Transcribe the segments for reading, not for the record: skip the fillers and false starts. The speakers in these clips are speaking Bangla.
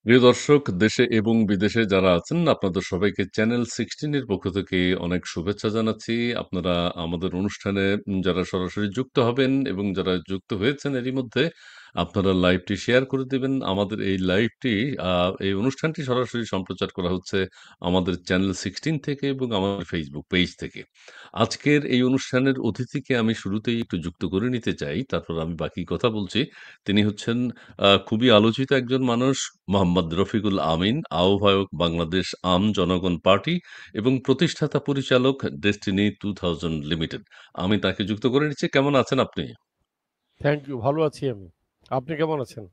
প্রিয় দর্শক, দেশে এবং বিদেশে যারা আছেন আপনাদের সবাইকে চ্যানেল 16 এর পক্ষ থেকে অনেক শুভেচ্ছা জানাচ্ছি। আপনারা আমাদের অনুষ্ঠানে যারা সরাসরি যুক্ত হবেন এবং যারা যুক্ত হয়েছেন এরই মধ্যে আপনারা লাইভটি শেয়ার করে দিবেন। আমাদের এই লাইভটি এই অনুষ্ঠানটি সরাসরি সম্প্রচার করা হচ্ছে আমাদের চ্যানেল 16 থেকে এবং আমাদের ফেসবুক পেজ থেকে। আজকের এই অনুষ্ঠানের অতিথিকে আমি শুরুতেই একটু যুক্ত করে নিতে চাই, তারপর আমি বাকি কথা বলছি। তিনি হচ্ছেন খুবই আলোচিত একজন মানুষ মোহাম্মদ রফিকুল আমিন, আহ্বায়ক বাংলাদেশ আম জনগণ পার্টি এবং প্রতিষ্ঠাতা পরিচালক ডেস্টিনি 2000 লিমিটেড। আমি তাকে যুক্ত করে নিচ্ছি। কেমন আছেন আপনি? Thank you. ভালো আছি আমি। আপনি কেমন আছেন?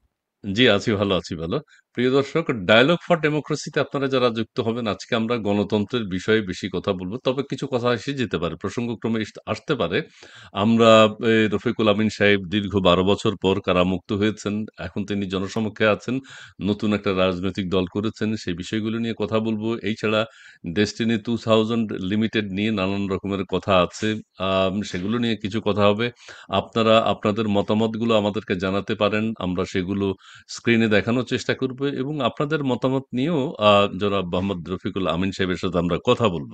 জি, আছি ভালো, আছি ভালো। প্রিয় দর্শক, ডায়ালগ ফর ডেমোক্রেসিতে আপনারা যারা যুক্ত হবেন, আজকে আমরা গণতন্ত্রের বিষয়ে বেশি কথা বলব। তবে কিছু কথা এসে যেতে পারে, প্রসঙ্গক্রমে আসতে পারে। আমরা রফিকুল আমিন সাহেব দীর্ঘ ১২ বছর পর কারামুক্ত হয়েছেন। এখন তিনি জনসমক্ষে আছেন। নতুন একটা রাজনৈতিক দল করেছেন। সেই বিষয়গুলো নিয়ে কথা বলব। এছাড়া ডেস্টিনি 2000 লিমিটেড নিয়ে নানান রকমের কথা আছে। সেগুলো নিয়ে কিছু কথা হবে। আপনারা আপনাদের মতামতগুলো আমাদেরকে জানাতে পারেন। আমরা সেগুলো স্ক্রিনে দেখানোর চেষ্টা করব এবং আপনাদের মতামত নিয়েও জনাব মোহাম্মদ রফিকুল আমিন সাহেবের সাথে আমরা কথা বলব।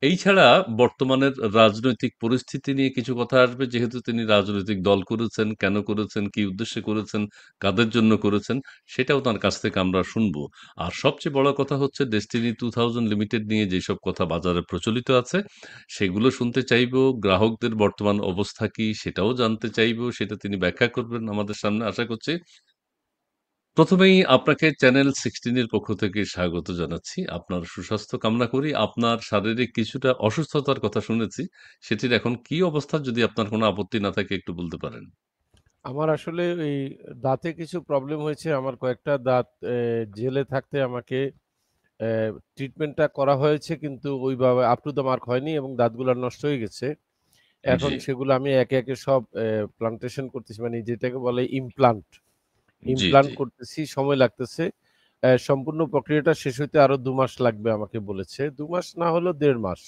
এই ছাড়া বর্তমানের রাজনৈতিক পরিস্থিতি নিয়ে কিছু কথা আসবে, যেহেতু তিনি রাজনৈতিক দল করেছেন, কেন করেছেন, কি উদ্দেশ্যে করেছেন, কাদের জন্য করেছেন, সেটাও তার কাছ থেকে আমরা শুনব। আর সবচেয়ে বড় কথা হচ্ছে ডেস্টিনি 2000 লিমিটেড নিয়ে যেসব কথা বাজারে প্রচলিত আছে, সেগুলো শুনতে চাইব। গ্রাহকদের বর্তমান অবস্থা কি, সেটাও জানতে চাইব। সেটা তিনি ব্যাখ্যা করবেন আমাদের সামনে, আশা করছি। প্রথমেই আপনাকে চ্যানেল 16 এর পক্ষ থেকে স্বাগত জানাচ্ছি। আপনার সুস্বাস্থ্য কামনা করি। আপনার শারীরিক কিছুটা অসুস্থতার কথা শুনেছি। সেটির এখন কি অবস্থা? যদি আপনার কোনো আপত্তি না থাকে একটু বলতে পারেন। আমার আসলে এই দাঁতে কিছু প্রবলেম হয়েছে। আমার কয়েকটা দাঁত জেলে থাকতে আমাকে অ্যা ট্রিটমেন্টটা করা হয়েছে কিন্তু ওইভাবে আপ টু দ্য মার্ক হয়নি এবং দাঁতগুলা নষ্ট হয়ে গেছে। এখন জি, সেগুলো আমি একে, একে সব প্লান্টেশন করতেছি। মানে যেটাকে বলে ইমপ্লান্ট। জি, ইমপ্লান্ট জি, করতেছি, সময় লাগতেছে। সম্পূর্ণ প্রক্রিয়াটা শেষ হইতে আরো ২ মাস লাগবে আমাকে বলেছে। ২ মাস না হলেও ১.৫ মাস।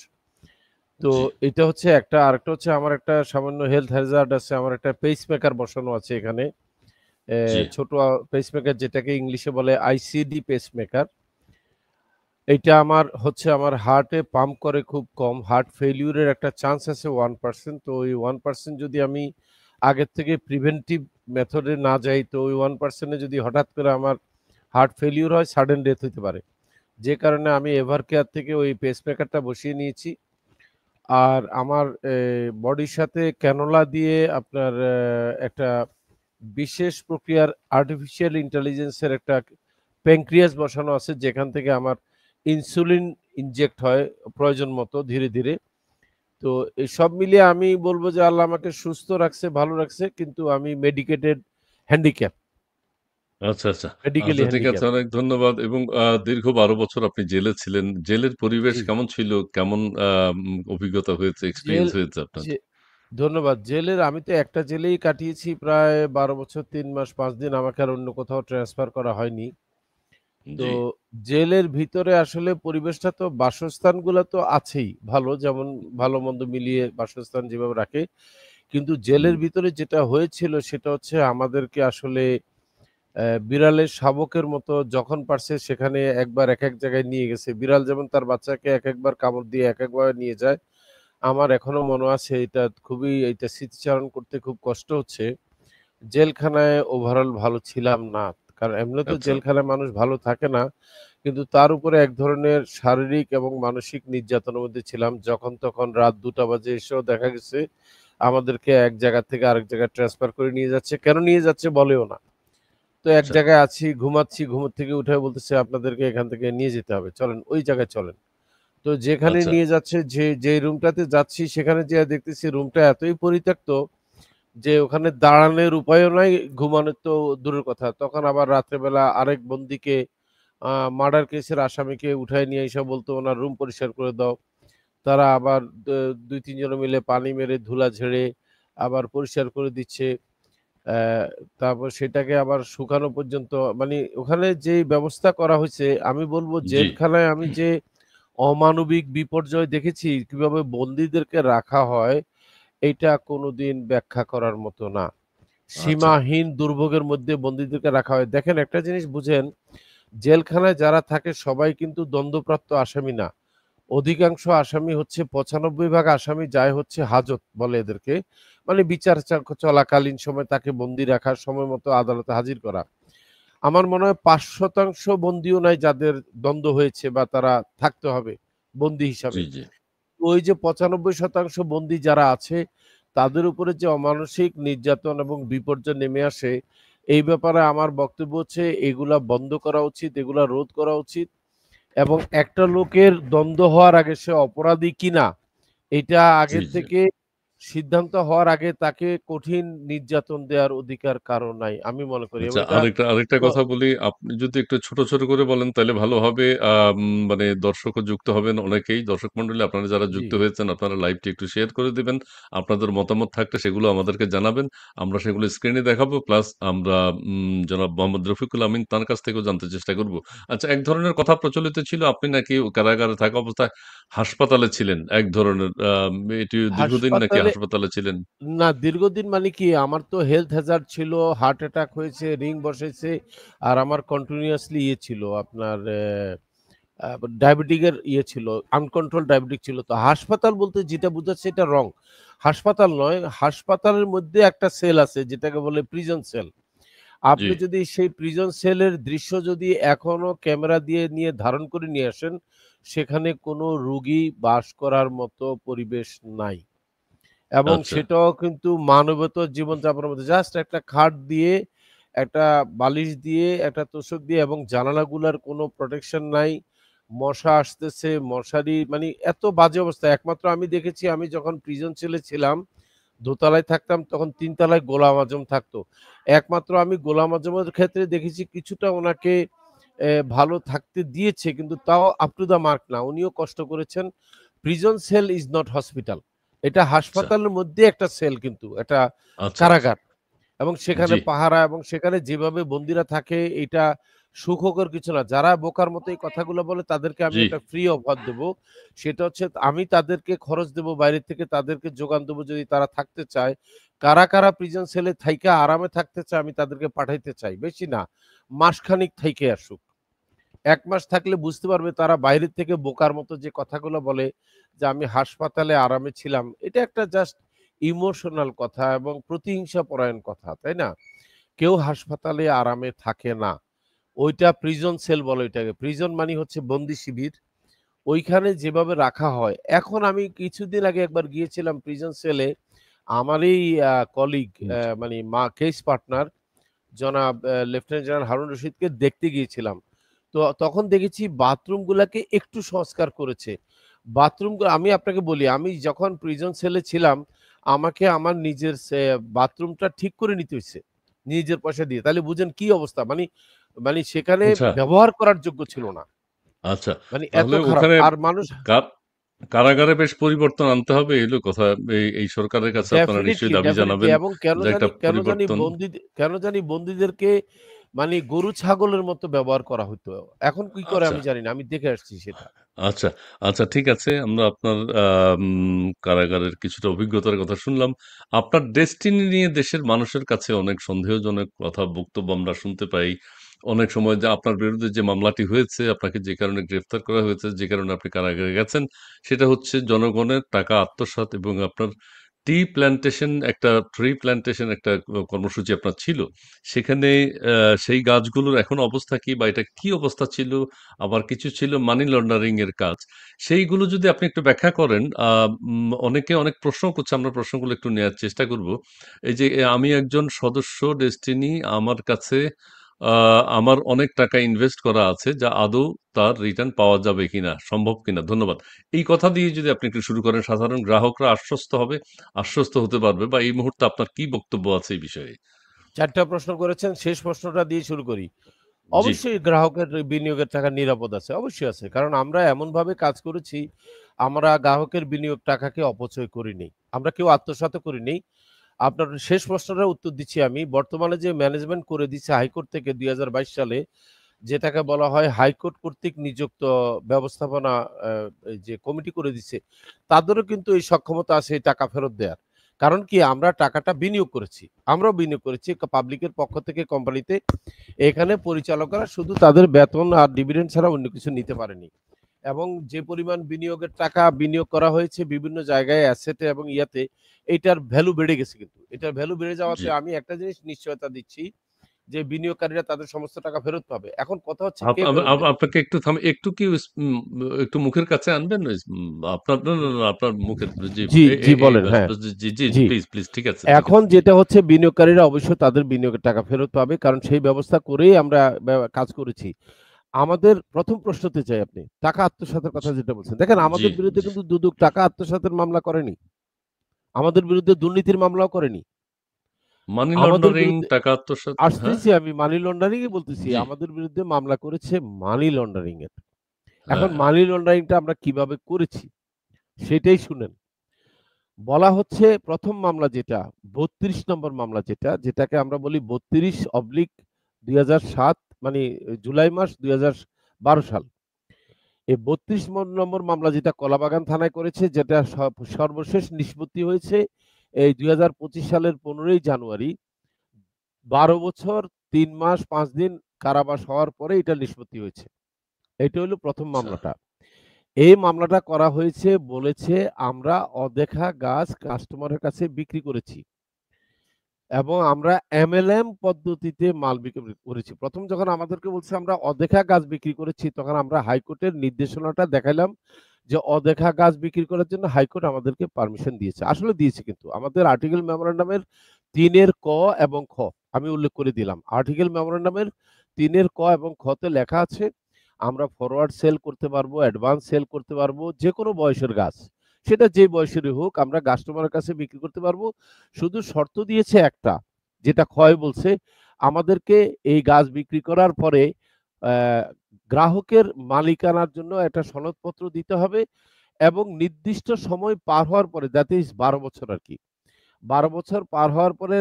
তো জি, এটা হচ্ছে একটা। আরেকটা হচ্ছে আমার একটা সামান্য হেলথ হ্যাজার্ড আছে। আমার একটা পেসমেকার বসানো আছে এখানে। জি, ছোট পেসমেকার যেটাকে ইংলিশে বলে আইসিডি পেসমেকার। এইটা আমার হচ্ছে আমার হার্টে পাম্প করে খুব কম। হার্ট ফেইলিউর এর একটা চান্স আছে 1%। তো ওই 1% যদি আমি আগের থেকে প্রিভেন্টিভ মেথড এ না যাই তো ওই 1% এ যদি হঠাৎ করে আমার হার্ট ফেইলিউর হয় সাডেন ডেথ হইতে পারে। যে কারণে আমি এভারকেয়ার থেকে ওই পেসমেকারটা বসিয়ে নিয়েছি। আর আমার বডির সাথে ক্যানোলা দিয়ে আপনার একটা বিশেষ প্রক্রিয়ার আর্টিফিশিয়াল ইন্টেলিজেন্স এর একটা প্যানক্রিয়াস বসানো আছে যেখান থেকে আমার ইনসুলিন ইনজেক্ট হয় প্রয়োজন মতো ধীরে, ধীরে। তো এই সব মিলিয়ে আমি বলব যে আল্লাহ আমাকে সুস্থ রাখছে, ভালো রাখছে। কিন্তু আমি মেডিকেটেড হ্যান্ডিক্যাপ, আচ্ছা, আচ্ছা। মেডিকেলি আচ্ছা, ঠিক আছে। হ্যান্ডিক্যাপ। অনেক ধন্যবাদ এবং দীর্ঘ ১২ বছর আপনি জেলে ছিলেন। জেলের পরিবেশ জি। কেমন ছিল? কেমন অভিজ্ঞতা হয়েছে, জেল এক্সপেরিয়েন্স হয়েছে আপনার? জে ধন্যবাদ। জেলের আমি তো একটা জেলেই কাটিয়েছি প্রায় ১২ বছর ৩ মাস ৫ দিন। আমাকে আর অন্য কোথাও ট্রান্সফার করা হয়নি। তো জি, জেলের ভিতরে আসলে পরিবেশটা তো বাসস্থানগুলা তো আছেই ভালো। যেমন ভালো-মন্দ মিলিয়ে বাসস্থান যেভাবে রাখে। কিন্তু হুম, জেলের ভিতরে যেটা হয়েছিল সেটা হচ্ছে আমাদেরকে আসলে বিড়ালের শাবকের মতো যখন পারছে সেখানে একবার একেক জায়গায় নিয়ে গেছে। বিড়াল যেমন তার বাচ্চাকে একেকবার কামড় দিয়ে একেকভাবে নিয়ে যায়। আমার এখনো মনে আছে এটা খুবই এটা স্মৃতিচারণ করতে খুব কষ্ট হচ্ছে। জেলখানায় ওভারঅল ভালো ছিলাম না। কারণ এমনিতেও আচ্ছা, জেলখানায় মানুষ ভালো থাকে না। কিন্তু তার উপরে এক ধরনের শারীরিক এবং মানসিক নির্যাতনের মধ্যে ছিলাম। যখন তখন রাত ২টা বাজে এসেও দেখা গেছে আমাদেরকে এক জায়গা থেকে আরেক জায়গায় ট্রান্সফার করে নিয়ে যাচ্ছে। কেন নিয়ে যাচ্ছে বলেও না। তো এক আচ্ছা, জায়গায় আছি, ঘুমাচ্ছি, ঘুম থেকে উঠে বলতেছে, "আপনাদেরকে এখান থেকে নিয়ে যেতে হবে। চলেন, ওই জায়গায় চলেন।" তো যেখানে আচ্ছা, নিয়ে যাচ্ছে যে রুমটাতে যাচ্ছি সেখানে যেয়ে দেখতেছি রুমটা এতই পরিত্যক্ত যে ওখানে দাঁড়ানোর উপায়ও নাই, ঘুমানোর তো দূরের কথা। তখন আবার রাত্রেবেলা আরেক বন্দীকে আ মার্ডার কেসের আসামিকে উঠায় নিয়ে এসে বলতো, "ওনার রুম পরিষ্কার করে দাও।" তারা আবার ২-৩ জনে মিলে পানি মেরে ধুলা ঝেড়ে আবার পরিষ্কার করে দিচ্ছে। আহ, তারপর সেটাকে আবার শুকানো পর্যন্ত, মানে ওখানে যে ব্যবস্থা করা হয়েছে, আমি বলবো জি, জেলখানায় আমি যে অমানবিক বিপর্যয় দেখেছি, কিভাবে বন্দীদেরকে রাখা হয়, এটা কোনোদিন ব্যাখ্যা করার মতো না। আচ্ছা, সীমাহীন দুর্ভোগের মধ্যে বন্দীদেরকে রাখা হয়। দেখেন, একটা জিনিস বুঝেন, জেলখানায় যারা থাকে সবাই কিন্তু দণ্ডপ্রাপ্ত আসামি না। অধিকাংশ আসামি হচ্ছে, 95 ভাগ আসামি যায় হচ্ছে হাজত বলে এদেরকে, মানে বিচার চলাকালীন সময় তাকে বন্দি রাখা, সময় মতো আদালতে হাজির করা। আমার মনে হয় 5% বন্দিও নাই যাদের দ্বন্দ্ব হয়েছে বা তারা থাকতে হবে বন্দি জি, হিসাবে। জি। ওই যে 95% বন্দী যারা আছে, তাদের উপরে যে অমানসিক নির্যাতন এবং বিপর্যয় নেমে আসে, এই ব্যাপারে আমার বক্তব্য হচ্ছে এগুলা বন্ধ করা উচিত, এগুলা রোধ করা উচিত। এবং একটা লোকের দ্বন্দ্ব হওয়ার আগে সে অপরাধী কিনা এটা জি, আগে জি। থেকে সিদ্ধান্ত হওয়ার আগে তাকে কঠিন নির্যাতন দেওয়ার অধিকার কারো নাই, আমি মনে করি। এবং আচ্ছা, এটা আরেকটা কথা বলি। আপনি যদি একটু ছোট, ছোট করে বলেন তাইলে ভালো হবে। মানে দর্শকও যুক্ত হবেন অনেকেই। দর্শক মণ্ডলী আপনারা যারা জি, যুক্ত হয়েছেন আপনারা লাইভটি একটু শেয়ার করে দিবেন। আপনাদের মতামত থাকলে সেগুলো আমাদেরকে জানাবেন। আমরা সেগুলো স্ক্রিনে দেখাবো। প্লাস আমরা জনাব মোহাম্মদ রফিকুল আমিন তার কাছ থেকেও জানতে চেষ্টা করব। আচ্ছা, এক ধরনের কথা প্রচলিত ছিল আপনি নাকি কারাগারে থাকা অবস্থায় হাসপাতালে ছিলেন। এক ধরনের এটি দীর্ঘদিন নাকি হাসপাতালে হাসপাতালে ছিলেন? না, দীর্ঘদিন মানে কি, আমার তো হেলথ হ্যাজার্ড ছিল, হার্ট অ্যাটাক হয়েছে, রিং বসেছে, আর আমার কন্টিনিউয়াসলি ইয়ে ছিল আপনার ডায়াবেটিকের ইয়ে ছিল, আনকন্ট্রোল ডায়াবেটিক ছিল। তো হাসপাতাল বলতে যেটা বোঝাচ্ছে এটা রং। হাসপাতাল নয়, হাসপাতালের মধ্যে একটা সেল আছে যেটাকে বলে প্রিজন সেল। জি। আপনি যদি সেই প্রিজন সেলের দৃশ্য যদি এখনো ক্যামেরা দিয়ে নিয়ে ধারণ করে নিয়ে আসেন, সেখানে কোনো রুগী বাস করার মতো পরিবেশ নাই। এবং আচ্ছা। সেটাও কিন্তু মানবেতর জীবনযাপনের মধ্যে জাস্ট একটা খাট দিয়ে, একটা বালিশ দিয়ে, একটা তোশক দিয়ে, এবং জানালাগুলার কোনো প্রোটেকশন নাই। মশা আসতেছে, মশারি, মানে এত বাজে অবস্থা। একমাত্র আমি দেখেছি, আমি যখন প্রিজন সেলে ছিলাম, দোতলায় থাকতাম, তখন ৩ তলায় গোলাম আজম থাকতো। একমাত্র আমি গোলাম আজমের ক্ষেত্রে দেখেছি কিছুটা ওনাকে ভালো থাকতে দিয়েছে, কিন্তু তাও আপ টু দ্য মার্ক না। উনিও কষ্ট করেছেন। Prison cell is not hospital. এটা আচ্ছা, হাসপাতালের মধ্যে একটা সেল, কিন্তু এটা আচ্ছা, আচ্ছা। কারাগার। এবং সেখানে জি, পাহারা এবং সেখানে যেভাবে বন্দীরা থাকে, এটা সুখকর কিছু না। যারা বোকার মতো এই কথাগুলো বলে তাদেরকে আমি জি, একটা ফ্রি অফার দেব। সেটা হচ্ছে, আমি তাদেরকে খরচ দেব বাইরে থেকে, তাদেরকে যোগান দেব যদি তারা থাকতে চায়। কারা, কারা প্রিজন সেলে থাইকা আরামে থাকতে চায় আমি তাদেরকে পাঠাইতে চাই। বেশি না, মাসখানেক থাইকে আসুক। ১ মাস থাকলে বুঝতে পারবে তারা বাইরের থেকে বোকার মতো যে কথাগুলো বলে যে আমি হাসপাতালে আরামে ছিলাম। এটা একটা জাস্ট ইমোশনাল কথা এবং প্রতিহিংসা পরায়ণ কথা, তাই না? কেউ হাসপাতালে আরামে থাকে না। ওইটা প্রিজন সেল বলে ওইটাকে। প্রিজন মানে হচ্ছে বন্দি শিবির। ওইখানে যেভাবে রাখা হয়। এখন আমি কিছুদিন আগে একবার গিয়েছিলাম প্রিজন সেলে। আমারই কলিগ, জি। মানে কেস পার্টনার জনাব লেফটেন্যান্ট জেনারেল হারুন রশিদকে দেখতে গিয়েছিলাম। তো তখন দেখেছি বাথরুমগুলাকে একটু সংস্কার করেছে। আমি আপনাকে বলি, আমি যখন প্রিজন সেলে ছিলাম, আমাকে আমার নিজের বাথরুমটা ঠিক করে নিতে হইছে। নিজের পয়সা দিয়ে। তাহলে বুঝেন কি অবস্থা। মানে সেখানে আচ্ছা, ব্যবহার করার যোগ্য ছিল না। আচ্ছা। মানে এত তাহলে খারাপ। ওখানে আর মানুষ কা কারাগারে বেশ পরিবর্তন আনতে হবে এই হলো কথা। এই সরকারের কাছে আপনারা ডেফিনিটলি, নিশ্চয়ই দাবি ডেফিনিটলি। জানাবেন এবং যে একটা পরিবর্তন। কেন জানি বন্দীদেরকে মানে গরু ছাগলের মতো ব্যবহার করা হতো। এখন কি করে আচ্ছা, আমি জানি না। আমি দেখে আসছি সেটা। আচ্ছা, আচ্ছা, ঠিক আছে। আমরা আপনার কারাগারের কিছুটা অভিজ্ঞতার কথা শুনলাম। আপনার ডেস্টিনি নিয়ে দেশের মানুষের কাছে অনেক সন্দেহজনক কথা বক্তব্য আমরা শুনতে পাই। অনেক সময় যে আপনার বিরুদ্ধে যে মামলাটি হয়েছে, আপনাকে যে কারণে গ্রেফতার করা হয়েছে, যে কারণে আপনি কারাগারে গেছেন, সেটা হচ্ছে জনগণের টাকা আত্মসাৎ এবং আপনার ট্রি প্ল্যান্টেশন একটা কর্মসূচি আপনার ছিল। সেখানে সেই গাছগুলোর এখন অবস্থা কি বা এটা কি অবস্থা ছিল? আবার কিছু ছিল মানি লন্ডারিং এর কাজ। সেইগুলো যদি আপনি একটু ব্যাখ্যা করেন, অনেকে অনেক প্রশ্ন করছে, আমরা প্রশ্নগুলো একটু নেয়ার চেষ্টা করব। এই যে আমি একজন সদস্য ডেস্টিনি, আমার কাছে আমার অনেক টাকা ইনভেস্ট করা আছে যা আদৌ তার রিটার্ন পাওয়া যাবে কিনা, সম্ভব কিনা? ধন্যবাদ। এই কথা দিয়ে যদি আপনি একটু শুরু করেন, সাধারণ গ্রাহকরা আশ্বস্ত হবে, আশ্বস্ত হতে পারবে বা এই মুহূর্তে আপনার কি বক্তব্য আছে এই বিষয়ে? ৪ টা প্রশ্ন করেছেন। শেষ প্রশ্নটা দিয়ে শুরু করি। জি, অবশ্যই গ্রাহকের বিনিয়োগের টাকা নিরাপদ আছে। অবশ্যই আছে। কারণ আমরা এমনভাবে কাজ করেছি, আমরা গ্রাহকের বিনিয়োগ টাকাকে অপচয় করিনি। আমরা কেউ আত্মসাৎও করিনি। আপনার শেষ প্রশ্নটার উত্তর দিচ্ছি আমি। বর্তমানে যে ম্যানেজমেন্ট করে দিচ্ছে হাইকোর্ট থেকে ২০২২ সালে, যেটাকে বলা হয় হাইকোর্ট কর্তৃক নিযুক্ত ব্যবস্থাপনা, এই যে কমিটি করে দিচ্ছে, তাদেরও কিন্তু এই সক্ষমতা আছে এই টাকা ফেরত দেওয়ার। কারণ কি, আমরা টাকাটা বিনিয়োগ করেছি। আমরাও বিনিয়োগ করেছি পাবলিকের পক্ষ থেকে কোম্পানিতে। এখানে পরিচালকরা শুধু তাদের বেতন আর ডিভিডেন্ড ছাড়া অন্য কিছু নিতে পারেনি। এবং যে পরিমাণ বিনিয়োগের টাকা বিনিয়োগ করা হয়েছে বিভিন্ন জায়গায় অ্যাসেটে এবং ইয়াতে, এইটার ভ্যালু বেড়ে গেছে কিন্তু। এটার ভ্যালু বেড়ে জি। যাওয়াতে আমি একটা জিনিস নিশ্চয়তা দিচ্ছি যে বিনিয়োগকারীরা তাদের সমস্ত টাকা ফেরত পাবে। এখন কথা হচ্ছে কে ফেরত দেবে? আপনাকে একটু একটু কি একটু মুখের কাছে আনবেন? আপনার না, না, না, আপনার মুখের জি, জি, এ এ জি এই বলেন। বাস হ্যাঁ, বাস জি, জি, জি, জি। প্লিজ, প্লিজ ঠিক আছে, ঠিক এখন আছে। জি, যেটা হচ্ছে বিনিয়োগকারীরা অবশ্যই তাদের বিনিয়োগের টাকা ফেরত পাবে। কারণ সেই ব্যবস্থা করেই আমরা কাজ করেছি। আমাদের ১ম প্রশ্নতে যাই আপনি। টাকা আত্মসাতের কথা জি, যেটা বলছেন। দেখেন জি, আমাদের বিরুদ্ধে জি। কিন্তু দুদক টাকা আত্মসাতের মামলা করেনি। আমাদের বিরুদ্ধে দুর্নীতির মামলাও করেনি। মানি আমাদের লন্ডারিং, বিরুদ্ধে টাকা আত্মসাৎ, হ্যাঁ? আসতেছি, আমি মানি লন্ডারিং ই বলতেছি। জি, আমাদের বিরুদ্ধে মামলা করেছে মানি লন্ডারিং এর। এখন হ্যাঁ, মানি লন্ডারিংটা আমরা কিভাবে করেছি সেটাই শুনেন। বলা হচ্ছে ১ম মামলা যেটা ৩২ নম্বর মামলা যেটাকে আমরা বলি ৩২/২০০৭, মানে জুলাই মাস ২০১২ সাল। এই ৩২ নম্বর মামলা যেটা কলাবাগান থানায় করেছে, যেটা সর্বশেষ নিষ্পত্তি হয়েছে এই ২০২৫ সালের ১৫ই জানুয়ারি। ১২ বছর ৩ মাস ৫ দিন কারাবাস হওয়ার পরে এটা নিষ্পত্তি হয়েছে। এটা হলো ১ম আচ্ছা, মামলাটা। এই মামলাটা করা হয়েছে বলেছে আমরা অদেখা গাছ কাস্টমারের কাছে বিক্রি করেছি এবং আমরা এমএলএম পদ্ধতিতে মাল বিক্রি করেছি। ১ম যখন আমাদেরকে বলছে আমরা অদেখা গাছ বিক্রি করেছি, তখন আমরা হাইকোর্টের নির্দেশনাটা দেখাইলাম যে অদেখা গাছ বিক্রি করার জন্য হাইকোর্ট আমাদেরকে পারমিশন দিয়েছে। আসলে দিয়েছে কিন্তু। আমাদের আর্টিকেল মেমোরান্ডামের ৩ এর ক এবং খ আমি উল্লেখ করে দিলাম। আর্টিকেল মেমোরান্ডামের ৩ এর ক এবং খ তে লেখা আছে আমরা ফরওয়ার্ড সেল করতে পারবো, অ্যাডভান্স সেল করতে পারবো, যেকোনো বয়সের গাছ। সেটা যে বয়সেরই হোক আমরা কাস্টমারের কাছে বিক্রি করতে পারবো। শুধু শর্ত দিয়েছে একটা, যেটা ক্ষয় বলছে, আমাদেরকে এই গাছ বিক্রি করার পরে গ্রাহকের মালিকানার জন্য একটা সনদপত্র দিতে হবে এবং নির্দিষ্ট সময় পার হওয়ার পরে, দ্যাট ইজ ১২ বছর আর কি। ১২ বছর পার হওয়ার পরে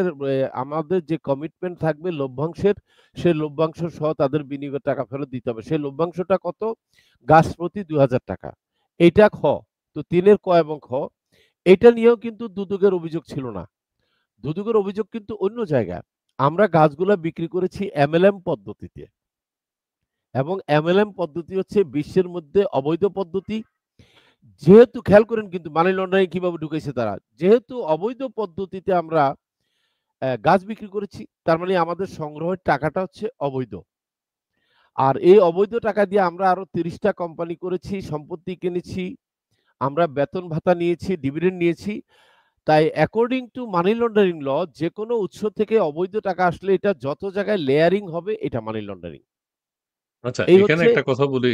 আমাদের যে কমিটমেন্ট থাকবে লভ্যাংশের, সেই লভ্যাংশ সহ তাদের বিনিয়োগের টাকা ফেরত দিতে হবে। সেই লভ্যাংশটা কত? গাছ প্রতি ৳২,০০০। এইটা খ। তো ৩ এর ক এবং খ। এইটা নিয়েও কিন্তু দুদকের অভিযোগ ছিল না। দুদকের অভিযোগ কিন্তু অন্য জায়গায়। আমরা গাছগুলা বিক্রি করেছি এমএলএম পদ্ধতিতে এবং এমএলএম পদ্ধতি হচ্ছে বিশ্বের মধ্যে অবৈধ পদ্ধতি। যেহেতু খেয়াল করেন কিন্তু মানি লন্ডারিং কিভাবে ঢুকাইছে তারা। যেহেতু অবৈধ পদ্ধতিতে আমরা গাছ বিক্রি করেছি, তার মানে আমাদের সংগ্রহের টাকাটা হচ্ছে অবৈধ। আর এই অবৈধ টাকা দিয়ে আমরা আরো ৩০ টা কোম্পানি করেছি, সম্পত্তি কিনেছি, আমরা বেতন ভাতা নিয়েছি, ডিভিডেন্ড নিয়েছি। তাই অ্যাকর্ডিং টু মানি লন্ডারিং ল, যেকোনো উৎস থেকে অবৈধ টাকা আসলে এটা যত জায়গায় লেয়ারিং হবে এটা মানি লন্ডারিং। আচ্ছা, এই এখানে হচ্ছে একটা কথা বলি,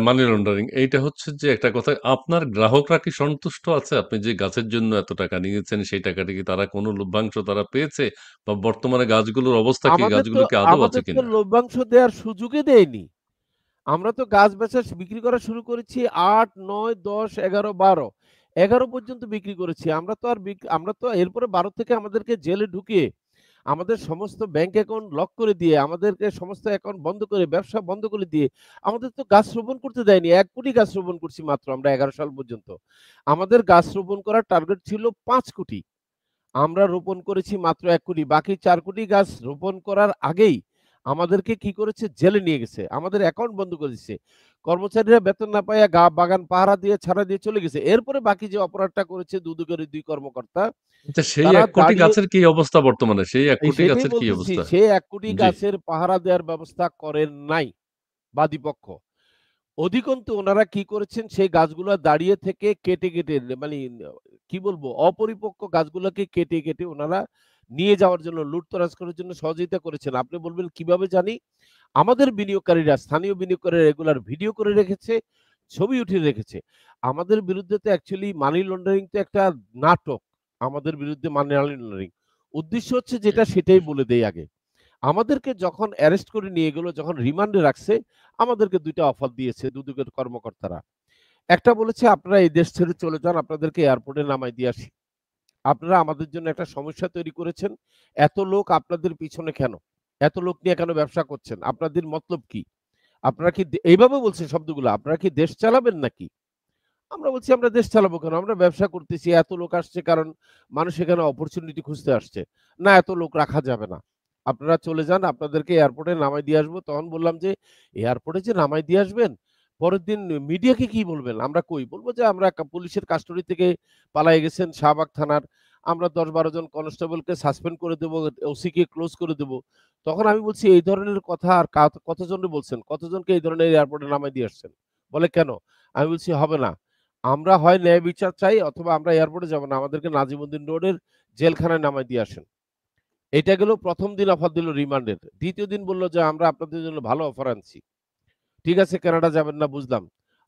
মানি লন্ডারিং এইটা হচ্ছে যে একটা কথা, আপনার গ্রাহকরা কি সন্তুষ্ট আছে? আপনি যে গাছের জন্য এত টাকা নিয়েছেন সেই টাকাটা কি তারা কোনো লভ্যাংশ তারা পেয়েছে? বা বর্তমানে গাছগুলোর অবস্থা কি? আমাদের তো গাছগুলো কি আদৌ আছে আমাদের তো কিনা? লভ্যাংশ দেওয়ার সুযোগই দেয়নি। আমরা তো গাছ বেচা বিক্রি করা শুরু করেছি ৮, ৯, ১০, ১১, ১২। ১১ পর্যন্ত বিক্রি করেছি। আমরা তো এরপরে ১২ থেকে আমাদেরকে জেলে ঢুকিয়ে, আমাদের সমস্ত ব্যাংক অ্যাকাউন্ট লক করে দিয়ে, আমাদেরকে সমস্ত অ্যাকাউন্ট বন্ধ করে, ব্যবসা বন্ধ করে দিয়ে, আমাদের তো গাছ রোপণ করতে দেয়নি। ১ কোটি গাছ রোপণ করছি মাত্র আমরা ১১ সাল পর্যন্ত। আমাদের গাছ রোপণ করার টার্গেট ছিল ৫ কোটি। আমরা রোপণ করেছি মাত্র ১ কোটি। বাকি ৪ কোটি গাছ রোপণ করার আগেই আমাদেরকে কি করেছে? জেলে নিয়ে গেছে। আমাদের অ্যাকাউন্ট বন্ধ করে দিছে। কর্মচারীরা বেতন না পাইয়া বাগান পাহারা দিয়ে ছাড়া দিয়ে চলে গেছে। এরপরে বাকি যে অপরাধটা করেছে দুদকের ওই ২ কর্মকর্তা, আচ্ছা, সেই তারা ১ কোটি দাঁড়িয়ে, গাছের কি অবস্থা বর্তমানে? সেই ১ কোটি সেটাই গাছের কি বলতেছি, অবস্থা? সে ১ কোটি জি। গাছের পাহারা দেওয়ার ব্যবস্থা করেন নাই বাদীপক্ষ। অধিকন্তু ওনারা কি করেছেন? সেই গাছগুলা দাঁড়িয়ে থেকে কেটে মানে কি বলবো? অপরিপক্ক গাছগুলাকে কেটে ওনারা নিয়ে যাওয়ার জন্য, লুটতরাজ করার জন্য সহযোগিতা করেছেন। আপনি বলবেন কিভাবে জানি? আমাদের বিনিয়োগকারীরা, স্থানীয় বিনিয়োগকারীরা এগুলার ভিডিও করে রেখেছে, ছবি উঠিয়ে রেখেছে। আমাদের বিরুদ্ধে তো অ্যাকচুয়ালি মানি লন্ডারিং তো একটা নাটক। আমাদের বিরুদ্ধে মানি লন্ডারিং। উদ্দেশ্য হচ্ছে যেটা সেটাই বলে দেই আগে। আমাদেরকে যখন অ্যারেস্ট করে নিয়ে গেল, যখন রিমান্ডে রাখছে, আমাদেরকে ২ টা অফার দিয়েছে দুদকের কর্মকর্তারা। একটা বলেছে, "আপনারা এই দেশ ছেড়ে চলে যান, আপনাদেরকে এয়ারপোর্টে নামায় দিয়ে আসি।" আপনারা আমাদের জন্য একটা সমস্যা তৈরি করেছেন। এত লোক আপনাদের পিছনে কেন? এত লোক নিয়ে কেন ব্যবসা করছেন? আপনাদের মতলব কি? আপনারা কি এইভাবে বলছে শব্দগুলো, আপনারা কি দেশ চালাবেন নাকি? আমরা বলছি আমরা দেশ চালাবো কেন? আমরা ব্যবসা করতেছি। এত লোক আসছে কারণ মানুষ এখানে অপরচুনিটি খুঁজতে আসছে। না এত লোক রাখা যাবে না। আপনারা চলে যান, আপনাদেরকে এয়ারপোর্টে নামায় দিয়ে আসবো। তখন বললাম যে, "এয়ারপোর্টে যে নামায় দিয়ে আসবেন, পরের দিন মিডিয়াকে কি বলবেন?" আমরা কই? বলব যে, "আমরা পুলিশের কাস্টডি থেকে পালায়ে গেছেন শাহবাগ থানার। আমরা ১০-১২ জন কনস্টেবলকে সাসপেন্ড করে দেব, ওসি কে ক্লোজ করে দেব।" তখন আমি বলছি, "এই ধরনের কথা আর কতজনরে বলছেন? কতজনকে এই ধরনের এয়ারপোর্টে নামায় দিয়ে আসছেন?" বলে, "কেন?" আমি বলছি, "হবে না। আমরা হয় ন্যায় বিচার চাই অথবা আমরা এয়ারপোর্টে যাব না। আমাদেরকে নাজিমুদ্দিন রোডের জেলখানায় নামায় দিয়ে আসেন।" এইটা গেল ১ম দিন অফার দিল রিমান্ডের। ২য় দিন বলল যে, "আমরা আপনাদের জন্য ভালো অফার আনছি।" ঠিক আছে কানাডা যাবেন না বুঝলাম।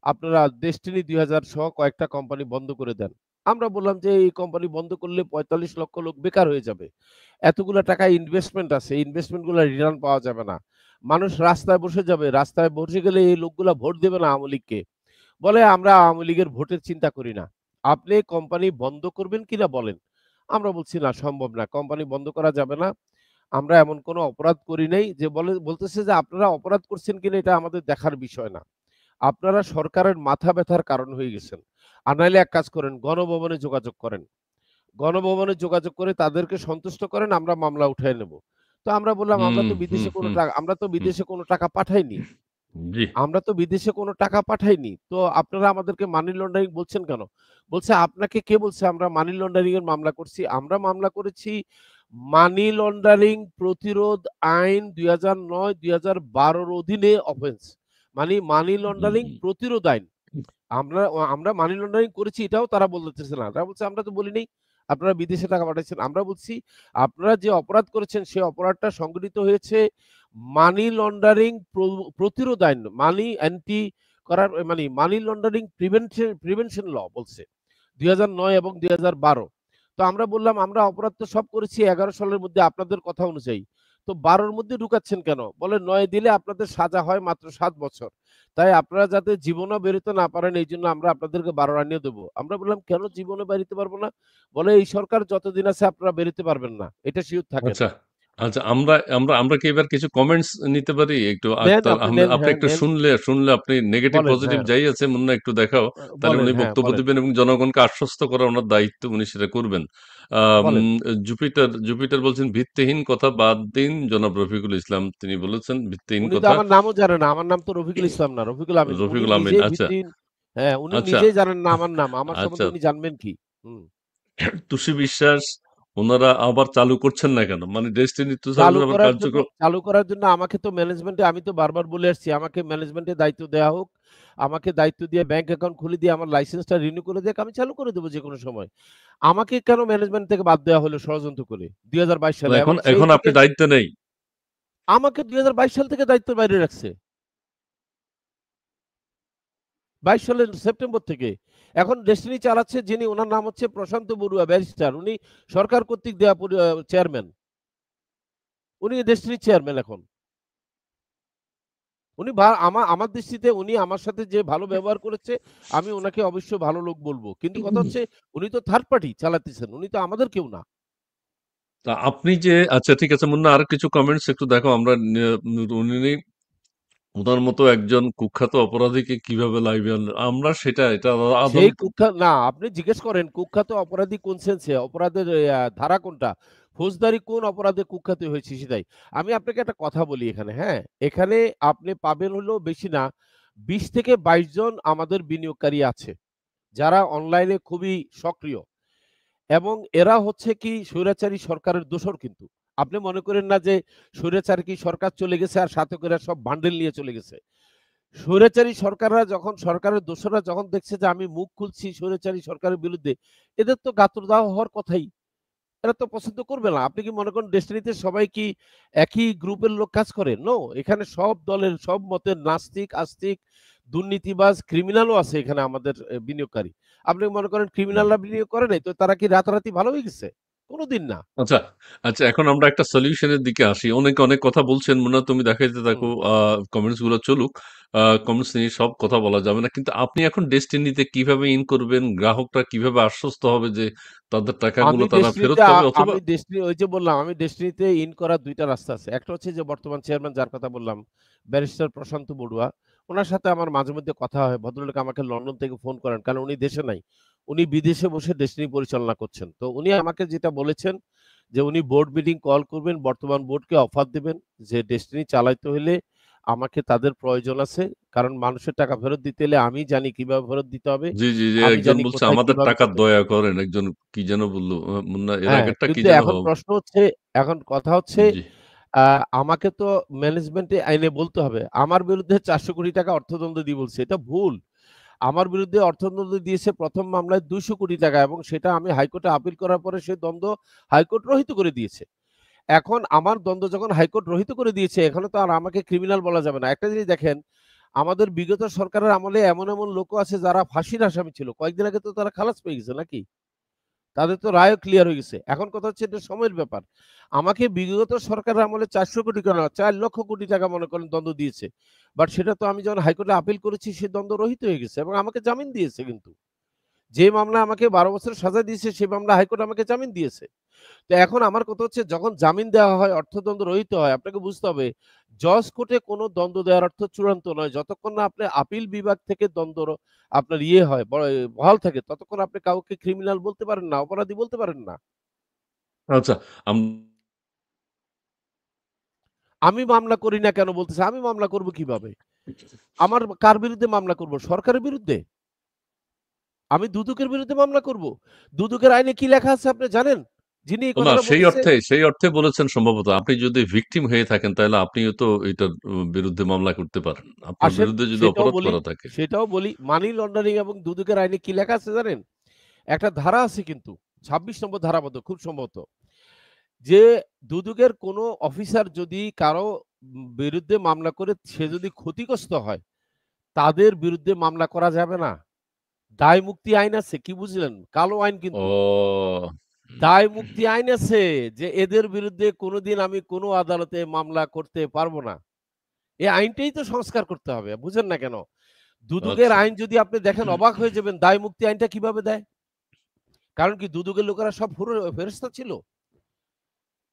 আপনারা ডেস্টিনি ২০০০ সহ কয়েকটা কোম্পানি বন্ধ করে দেন। আমরা বললাম যে, "এই কোম্পানি বন্ধ করলে ৪৫ লক্ষ লোক বেকার হয়ে যাবে। এতগুলা টাকা ইনভেস্টমেন্ট আছে। এই ইনভেস্টমেন্ট গুলা রিটার্ন পাওয়া যাবে না। মানুষ রাস্তায় বসে যাবে। রাস্তায় বসে গেলে এই লোকগুলা ভোট দেবে না আওয়ামী লীগকে।" বলে, "আমরা আওয়ামী লীগের ভোটের চিন্তা করি না। আপনি কোম্পানি বন্ধ করবেন কিনা বলেন?" আমরা বলছি, "না সম্ভব না। কোম্পানি বন্ধ করা যাবে না। আমরা এমন কোনো অপরাধ করি নাই।" যে বলতেছে যে, "আপনারা অপরাধ করছেন কিনা এটা আমাদের দেখার বিষয় না। আপনারা সরকারের মাথা ব্যাথার কারণ হয়ে গেছেন। আর নাইলে এক কাজ করেন, গণভবনে যোগাযোগ করেন। গণভবনে যোগাযোগ করে তাদেরকে সন্তুষ্ট করেন, আমরা মামলা উঠায়ে নেব।" তো আমরা বললাম, হুম, হুম, হুম, আমরা তো হুম। বিদেশে কোনো টাকা পাঠাইনি। জি। আমরা তো বিদেশে কোনো টাকা পাঠাইনি। তো আপনারা আমাদেরকে মানি লন্ডারিং বলছেন কেন? বলছে, "আপনাকে কে বলছে আমরা মানি লন্ডারিং এর মামলা করছি?" আমরা মামলা করেছি মানি লন্ডারিং প্রতিরোধ আইন ২০০৯, ২০১২ র অধীনে অফেন্স। মানে মানি লন্ডারিং হুম। প্রতিরোধ আইন। আমরা মানি লন্ডারিং করেছি এটাও তারা বলতেছে না। তারা বলছে, "আমরা তো বলি নাই। আপনারা বিদেশে টাকা পাঠাইছেন।" আমরা বলছি, "আপনারা যে অপরাধ করেছেন সে অপরাধটা সংগঠিত হয়েছে মানি লন্ডারিং প্রতিরোধ আইন, মানি অ্যান্টি করার মানে মানি লন্ডারিং প্রিভেনশন ল বলছে। ২০০৯ এবং ২০১২। তো আমরা বললাম, "আমরা অপরাধ তো সব করেছি ১১ সালের মধ্যে আপনাদের কথা অনুযায়ী। তো ১২ র মধ্যে ঢুকাচ্ছেন কেন?" বলে, "৯ দিলে আপনাদের সাজা হয় মাত্র ৭ বছর। তাই আপনারা যাতে জীবনেও বেরোতে না পারেন এইজন্য আমরা আপনাদেরকে ১২ আনিয়ে দেব।" আমরা বললাম, "কেন জীবনে বেরোতে পারব না?" বলে, "এই সরকার যতদিন আছে আপনারা বেরোতে পারবেন না। এটা সিউর থাকেন।" আচ্ছা, আচ্ছা আমরা আমরা আমরা কি এবার কিছু কমেন্টস নিতে পারি? একটু নেন আক্তার আপনি আহমেদ নেন, আপনি হ্যাঁ একটু নেন। শুনলে আপনি নেগেটিভ বলেন, পজিটিভ হ্যাঁ, যাই আছে মুন্না একটু দেখাও। তাহলে বলেন, উনি হ্যাঁ, বক্তব্য বলেন, দিবেন এবং জনগণকে আশ্বস্ত করা উনার দায়িত্ব উনি সেটা করবেন। আম বলেন। জুপিটার বলছেন ভিত্তিহীন কথা বাদ দিন। জনাব রফিকুল ইসলাম তিনি বলেছেন ভিত্তিহীন উনি তো কথা। আমার নামও জানে না। আমার নাম তো রফিকুল ইসলাম না, রফিকুল আমিন। উনি রফিকুল আমিন নিজেই আচ্ছা, ভিত্তিহীন হ্যাঁ, উনি আচ্ছা, নিজেই জানেন না আমার নাম। আমার আচ্ছা। সম্বন্ধে উনি জানবেন কি? হুম। তুষি বিশ্বাস উনারা আবার চালু করছেন না কেন? মানে ডেস্টিনি তো চালুর আবার কার্যক্রম চালু করার জন্য আমাকে তো ম্যানেজমেন্টে আমি তো বারবার বলে আসছি, আমাকে ম্যানেজমেন্টে দায়িত্ব দেয়া হোক। আমাকে দায়িত্ব দিয়ে ব্যাংক অ্যাকাউন্ট খুলে দিয়ে আমার লাইসেন্সটা রিনিউ করে দিক, আমি চালু করে দেব যেকোনো সময়। আমাকে কেন ম্যানেজমেন্ট থেকে বাদ দেওয়া হলো ষড়যন্ত্র করে ২০২২ সালে এবং এখন সেই এখন থেকে আপনি দায়িত্বে নেই। আমাকে ২০২২ সাল থেকে দায়িত্বের বাইরে রাখছে। ২২ সালের সেপ্টেম্বর থেকে। এখন ডেস্টিনি চালাচ্ছে যিনি উনার নাম হচ্ছে প্রশান্ত বড়ুয়া ব্যারিস্টার। উনি সরকার কর্তৃক দেয়া চেয়ারম্যান। উনি ডেস্টিনির চেয়ারম্যান এখন। উনি আমার দৃষ্টিতে উনি আমার সাথে যে ভালো ব্যবহার করেছে, আমি উনাকে অবশ্যই ভালো লোক বলব। কিন্তু কথা হচ্ছে উনি তো থার্ড পার্টি চালাতেছেন। উনি তো আমাদের কেউ না। তা আপনি যে আচ্ছা ঠিক আছে মুন্না আর কিছু কমেন্টস একটু দেখো আমরা উনি উনার মতো একজন কুখ্যাত অপরাধীকে কিভাবে লাইভে আনলেন? আমরা সেটা এটা সেই আদালত না আপনি জিজ্ঞেস করেন কুখ্যাত অপরাধী কোন সেন্সে? অপরাধের ধারা কোনটা? ফৌজদারি কোন অপরাধে কুখ্যাত হয়েছে সেটাই। আমি আপনাকে একটা কথা বলি এখানে, হ্যাঁ? এখানে আপনি পাবেন হলো বেশি না ২০ থেকে ২২ জন আমাদের বিনিয়োগকারী আছে। যারা অনলাইনে খুবই সক্রিয় এবং এরা হচ্ছে কি স্বৈরাচারী সরকারের দোসর কিন্তু। আপনি মনে করেন না যে স্বৈরাচারী সরকার চলে গেছে আর সাথে করে সব বান্ডেল নিয়ে চলে গেছে। স্বৈরাচারী সরকারের দোসররা যখন দেখছে যে আমি মুখ খুলছি স্বৈরাচারী সরকারের বিরুদ্ধে, এদের তো গাত্রদাহ হওয়ার কথাই। এরা তো পছন্দ করবে না। আপনি কি মনে করেন ডেস্টিনিতে সবাই কি একই গ্রুপের লোক কাজ করে? নো। এখানে সব দলের, সব মতের নাস্তিক, আস্তিক, দুর্নীতিবাজ, ক্রিমিনালও আছে এখানে আমাদের বিনিয়োগকারী। আপনি মনে করেন ক্রিমিনালরা বিনিয়োগ করে নাই, তো তারা কি রাতারাতি ভালো হয়ে গেছে? কোনদিন না। আচ্ছা, আচ্ছা এখন আমরা একটা সলিউশন এর দিকে আসি। অনেকে অনেক কথা বলছেন, মুন্না তুমি দেখাইতে হুম। থাকো, কমেন্টস গুলো চলুক। কমেন্টস নিয়ে সব কথা বলা যাবে না। কিন্তু আপনি এখন ডেস্টিনিতে কিভাবে ইন করবেন? গ্রাহকরা কিভাবে আশ্বস্ত হবে যে তাদের টাকাগুলো আমি তারা ফেরত ডেস্টিনিতে পাবে? অথবা আমি ডেস্টিনি ওই যে বললাম আমি ডেস্টিনিতে ইন করার ২ টা রাস্তা আছে। একটা হচ্ছে যে বর্তমান চেয়ারম্যান যার কথা বললাম, ব্যারিস্টার প্রশান্ত বড়ুয়া। উনার সাথে আমার মাঝে মধ্যে কথা হয়। ভদ্রলোক আমাকে লন্ডন থেকে ফোন করেন। কারণ উনি দেশে নাই। উনি বিদেশে বসে ডেস্টিনি পরিচালনা করছেন। তো উনি আমাকে যেটা বলেছেন যে উনি বোর্ড মিটিং কল করবেন, বর্তমান বোর্ডকে অফার দিবেন যে ডেস্টিনি চালাইতে হইলে আমাকে তাদের প্রয়োজন আছে। কারণ মানুষের টাকা ফেরত দিতে হলে আমি জানি কিভাবে ফেরত দিতে হবে। জি, জি, জি, আমি একজন জানি বলছে কোথায় আমাদের কিভাবে টাকার দিতে হবে। দয়া করেন। একজন কি যেন বলল? মুন্না এর হ্যাঁ, আগেরটা কি কিন্তু যেন? এখন প্রশ্ন হচ্ছে, এখন কথা হচ্ছে জি। আ আমাকে তো ম্যানেজমেন্টে আইনে বলতে হবে। আমার বিরুদ্ধে ৳৪০০,০০,০০,০০০ অর্থদণ্ড দিয়ে বলছে। এটা ভুল। আমার বিরুদ্ধে অর্থদণ্ড দিয়েছে ১ম মামলায় ৳২০০,০০,০০,০০০ এবং সেটা আমি হাইকোর্টে আপিল করার পরে সেই দ্বন্দ্ব হাইকোর্ট রহিত করে দিয়েছে। এখন আমার দ্বন্দ্ব যখন হাইকোর্ট রহিত করে দিয়েছে, এখানে তো আর আমাকে ক্রিমিনাল বলা যাবে না। একটা জিনিস দেখেন, আমাদের বিগত সরকারের আমলে এমন লোকও আছে যারা ফাঁসির আসামি ছিল। কয়েকদিন আগে তো তারা খালাস পেয়ে গেছে নাকি? তাদের তো রায়ও ক্লিয়ার হয়ে গেছে। এখন কথা হচ্ছে এটা সময়ের ব্যাপার। আমাকে বিগত সরকারের আমলে ৪০০ কোটি কেন ৪,০০,০০,০০,০০০ টাকা মনে করেন দণ্ড দিয়েছে। বাট সেটা তো আমি যখন হাইকোর্টে আপিল করেছি সে দ্বন্দ্ব রহিত হয়ে গেছে এবং আমাকে জামিন দিয়েছে কিন্তু। যে মামলায় আমাকে ১২ বছরের সাজা দিয়েছে সে মামলা হাইকোর্ট আমাকে জামিন দিয়েছে। তো এখন আমার কথা হচ্ছে যখন জামিন দেওয়া হয়, অর্থদণ্ড রহিত হয়, আপনাকে বুঝতে হবে জজ কোর্টে কোনো দ্বন্দ্ব দেওয়ার অর্থ চূড়ান্ত নয়। যতক্ষণ না আপনি আপিল বিভাগ থেকে আপনার ইয়ে হয়, বহাল থাকে ততক্ষণ আপনি কাউকে ক্রিমিনাল বলতে পারেন না, অপরাধী বলতে পারেন না। আচ্ছা, আম আমি মামলা করি না কেন বলতেছে? আমি মামলা করব কিভাবে? আমার কার বিরুদ্ধে মামলা করব? সরকারের বিরুদ্ধে? আমি দুদকের বিরুদ্ধে মামলা করব? দুদকের আইনে কি লেখা আছে আপনি জানেন? যিনি এই না কথাটা সেই বলতেছে অর্থে সেই অর্থে বলেছেন সম্ভবত। আপনি যদি ভিকটিম হয়ে থাকেন তাহলে আপনিও তো এটার বিরুদ্ধে মামলা করতে পারেন। আপনার আসেন বিরুদ্ধে যদি সেটাও অপরাধ বলি, করা থাকে। সেটাও বলি। মানি লন্ডারিং এবং দুদকের আইনে কি লেখা আছে জানেন? একটা ধারা আছে কিন্তু ২৬ নম্বর ধারা বোধহয় খুব সম্ভবত। যে দুদকের কোনো অফিসার যদি কারো বিরুদ্ধে মামলা করে সে যদি ক্ষতিগ্রস্ত হয়, তাদের বিরুদ্ধে মামলা করা যাবে না। দায় মুক্তি আইন আছে। কি বুঝলেন? কালো আইন কিন্তু। ও! দায় মুক্তি আইন আছে যে এদের বিরুদ্ধে কোনদিন আমি কোনো আদালতে মামলা করতে পারব না। এই আইনটাই তো সংস্কার করতে হবে। বুঝেন না কেন? দুদকের আচ্ছা, আইন যদি আপনি দেখেন অবাক হয়ে যাবেন দায় মুক্তি আইনটা কিভাবে দেয়? কারণ কি দুদকের লোকেরা সব ফেরেশতা ছিল?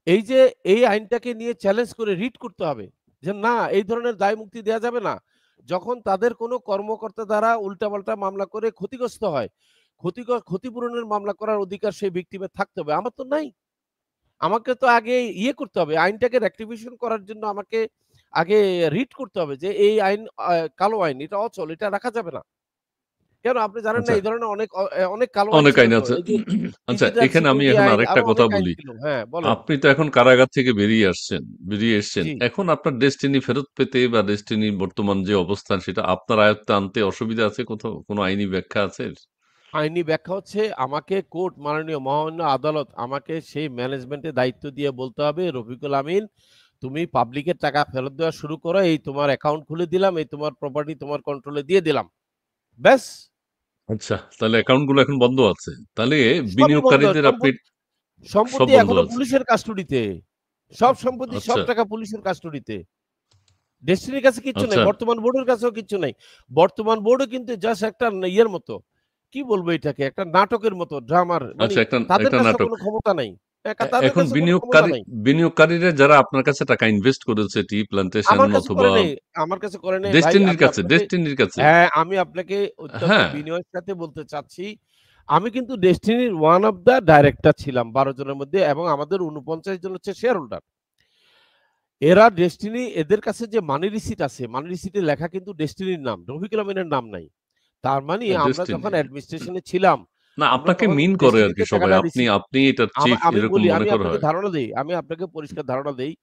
এই যে এই আইনটাকে নিয়ে চ্যালেঞ্জ করে রিট করতে হবে। যে না এই ধরনের দায় মুক্তি দেয়া যাবে না। যখন তাদের কোনো কর্মকর্তা দ্বারা উল্টাপাল্টা মামলা করে ক্ষতিগ্রস্ত হয়, ক্ষতিপূরণের মামলা করার অধিকার সেই ভিকটিমের থাকতে হবে। আমার তো নাই। আমাকে তো আগে ইয়ে করতে হবে। আইনটাকে রেক্টিফিকেশন করার জন্য আমাকে আগে রিট করতে হবে যে এই আইন কালো আইন, এটা অচল, এটা রাখা যাবে না। কেন আপনি জানেন না আচ্ছা এই ধরনের অনেক কালো আইন অনেক ছিল আইন তো। আছে। এই যে আচ্ছা ডিজিটাল এখানে আমি সিকিউরিটি এখন আইন আরেকটা আরো কথা অনেক আইন বলি। ছিল। হ্যাঁ, বলেন। আপনি তো এখন কারাগার থেকে বেরিয়ে এসছেন। জি। এখন আপনার ডেস্টিনি ফেরত পেতে বা ডেস্টিনির বর্তমান যে অবস্থান সেটা আপনার আয়ত্তে আনতে অসুবিধা আছে কোথাও? কোনো আইনি ব্যাখ্যা আছে এর? আইনি ব্যাখ্যা হচ্ছে আমাকে কোর্ট মাননীয় মহামান্য আদালত আমাকে সেই ম্যানেজমেন্টের দায়িত্ব দিয়ে বলতে হবে, "রফিকুল আমিন তুমি পাবলিকের টাকা ফেরত দেওয়া শুরু করো। এই তোমার অ্যাকাউন্ট খুলে দিলাম, এই তোমার প্রপার্টি তোমার কন্ট্রোলে দিয়ে দিলাম।" ব্যাস! আচ্ছা, তাহলে অ্যাকাউন্ট গুলো এখন বন্ধ আছে। তাহলে সবই বন্ধ। বিনিয়োগকারীদের আপনি সব সম্পত্তি বন্ধ এখনো আছে। পুলিশের কাস্টডিতে। সব সম্পত্তি, সব আচ্ছা, টাকা পুলিশের কাস্টডিতে। ডেস্টিনির কাছে কিচ্ছু নাই। আচ্ছা, বর্তমান বোর্ডের কাছেও কিচ্ছু নাই। বর্তমান বোর্ডও কিন্তু জাস্ট একটা ইয়ের মতো। কি বলবো এটাকে? একটা নাটকের মতো ড্রামার। আচ্ছা একটা তাদের একটা কাছেও নাটক। কোনো ক্ষমতা নাই। তাদের এখন কাছে কোনো ক্ষমতা নাই। বিনিয়োগকারীরা যারা আপনার কাছে টাকা ইনভেস্ট করেছে টি প্লান্টেশন আমার কাছে করে অথবা নাই। আমার কাছে করে নাই ভাই। ডেস্টিনির কাছে। হ্যাঁ, আমি আপনাকে অত্যন্ত হ্যাঁ, বিনয়ের সাথে বলতে চাচ্ছি। আমি কিন্তু ডেস্টিনির ওয়ান অফ দ্যা ডাইরেক্টর ছিলাম ১২ জনের মধ্যে এবং আমাদের ৪৯ জন হচ্ছে শেয়ার হোল্ডার। এরা ডেস্টিনি এদের কাছে যে মানি রিসিট আছে, মানি রিসিটে লেখা কিন্তু ডেস্টিনির নাম। রফিকুল আমিনের নাম নাই। তার মানে আমরা ডেস্টিনি। যখন অ্যাডমিনিস্ট্রেশনে ছিলাম, না আমরা আপনাকে তখন মিন করে আরকি ডেস্টিনিকে সবাই। টাকাটা আপনি রিসিভ আপনি এটার চিফ আমি এরকম বলি, মনে করা হয়। আমি আপনাকে পরিষ্কার ধারণা দেই।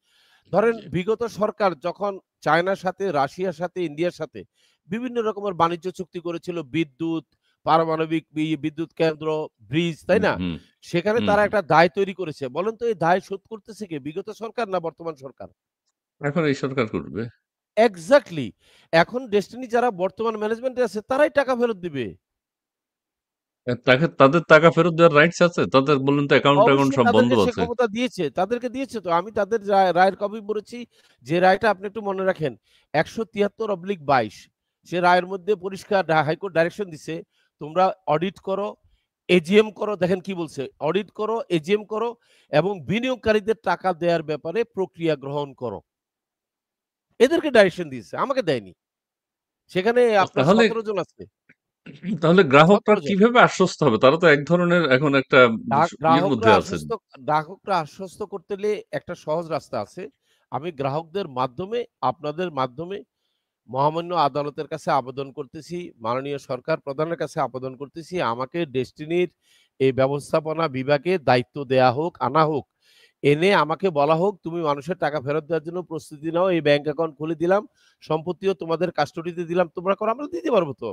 ধরেন বিগত সরকার যখন চায়নার সাথে, রাশিয়ার সাথে, ইন্ডিয়ার সাথে বিভিন্ন রকমের বাণিজ্য চুক্তি করেছিল বিদ্যুৎ, পারমাণবিক বিদ্যুৎ কেন্দ্র, ব্রিজ, তাই হুম, না? হুম, সেখানে হুম, তারা হুম। একটা দায় তৈরি করেছে। বলেন তো এই দায় শোধ করতেছে কে? বিগত সরকার না বর্তমান সরকার? এখন এই সরকার করবে। এক্সাক্টলি। এখন ডেস্টিনি যারা বর্তমান ম্যানেজমেন্টে আছে তারাই টাকা ফেরত দিবে। তাদের টাকা ফেরত দেওয়ার রাইটস আছে? তাদের বললেন তো অ্যাকাউন্ট ট্যাকাউন্ট অবশ্যই সব বন্ধ তাদেরকে সে আছে। ক্ষমতা দিয়েছে। তাদেরকে দিয়েছে তো। আমি তাদের রায়ের কপি পড়েছি। যে রায়টা আপনি একটু মনে রাখেন ১৭৩/২২ সে রায়ের মধ্যে পরিষ্কার হাইকোর্ট ডাইরেকশন দিছে, তোমরা অডিট করো, এজিএম করো। দেখেন কি বলছে? অডিট করো, এজিএম করো এবং বিনিয়োগকারীদের টাকা দেয়ার ব্যাপারে প্রক্রিয়া গ্রহণ করো। এদেরকে ডাইরেকশন দিয়েছে, আমাকে দেয়নি। সেখানে আপনার তাহলে ১৭ জন আছে। তাহলে গ্রাহকরা ১৭ জন। কিভাবে আশ্বস্ত হবে? তারা তো এক ধরনের এখন একটা ইয়ের মধ্যে আছেন। গ্রাহকরা আশ্বস্ত করতে হলে একটা সহজ রাস্তা আছে। আমি গ্রাহকদের মাধ্যমে, আপনাদের মাধ্যমে মহামান্য আদালতের কাছে আবেদন করতেছি, মাননীয় সরকার প্রধানের কাছে আবেদন করতেছি, আমাকে ডেস্টিনির এই ব্যবস্থাপনা বিভাগে দায়িত্ব দেয়া হোক, আনা হোক। এনে আমাকে বলা হোক, "তুমি মানুষের টাকা ফেরত দেওয়ার জন্য প্রস্তুতি নাও। এই ব্যাংক অ্যাকাউন্ট খুলে দিলাম। সম্পত্তিও তোমাদের কাস্টডিতে দিলাম। তোমরা করো।" আমরা দিতে পারব তো।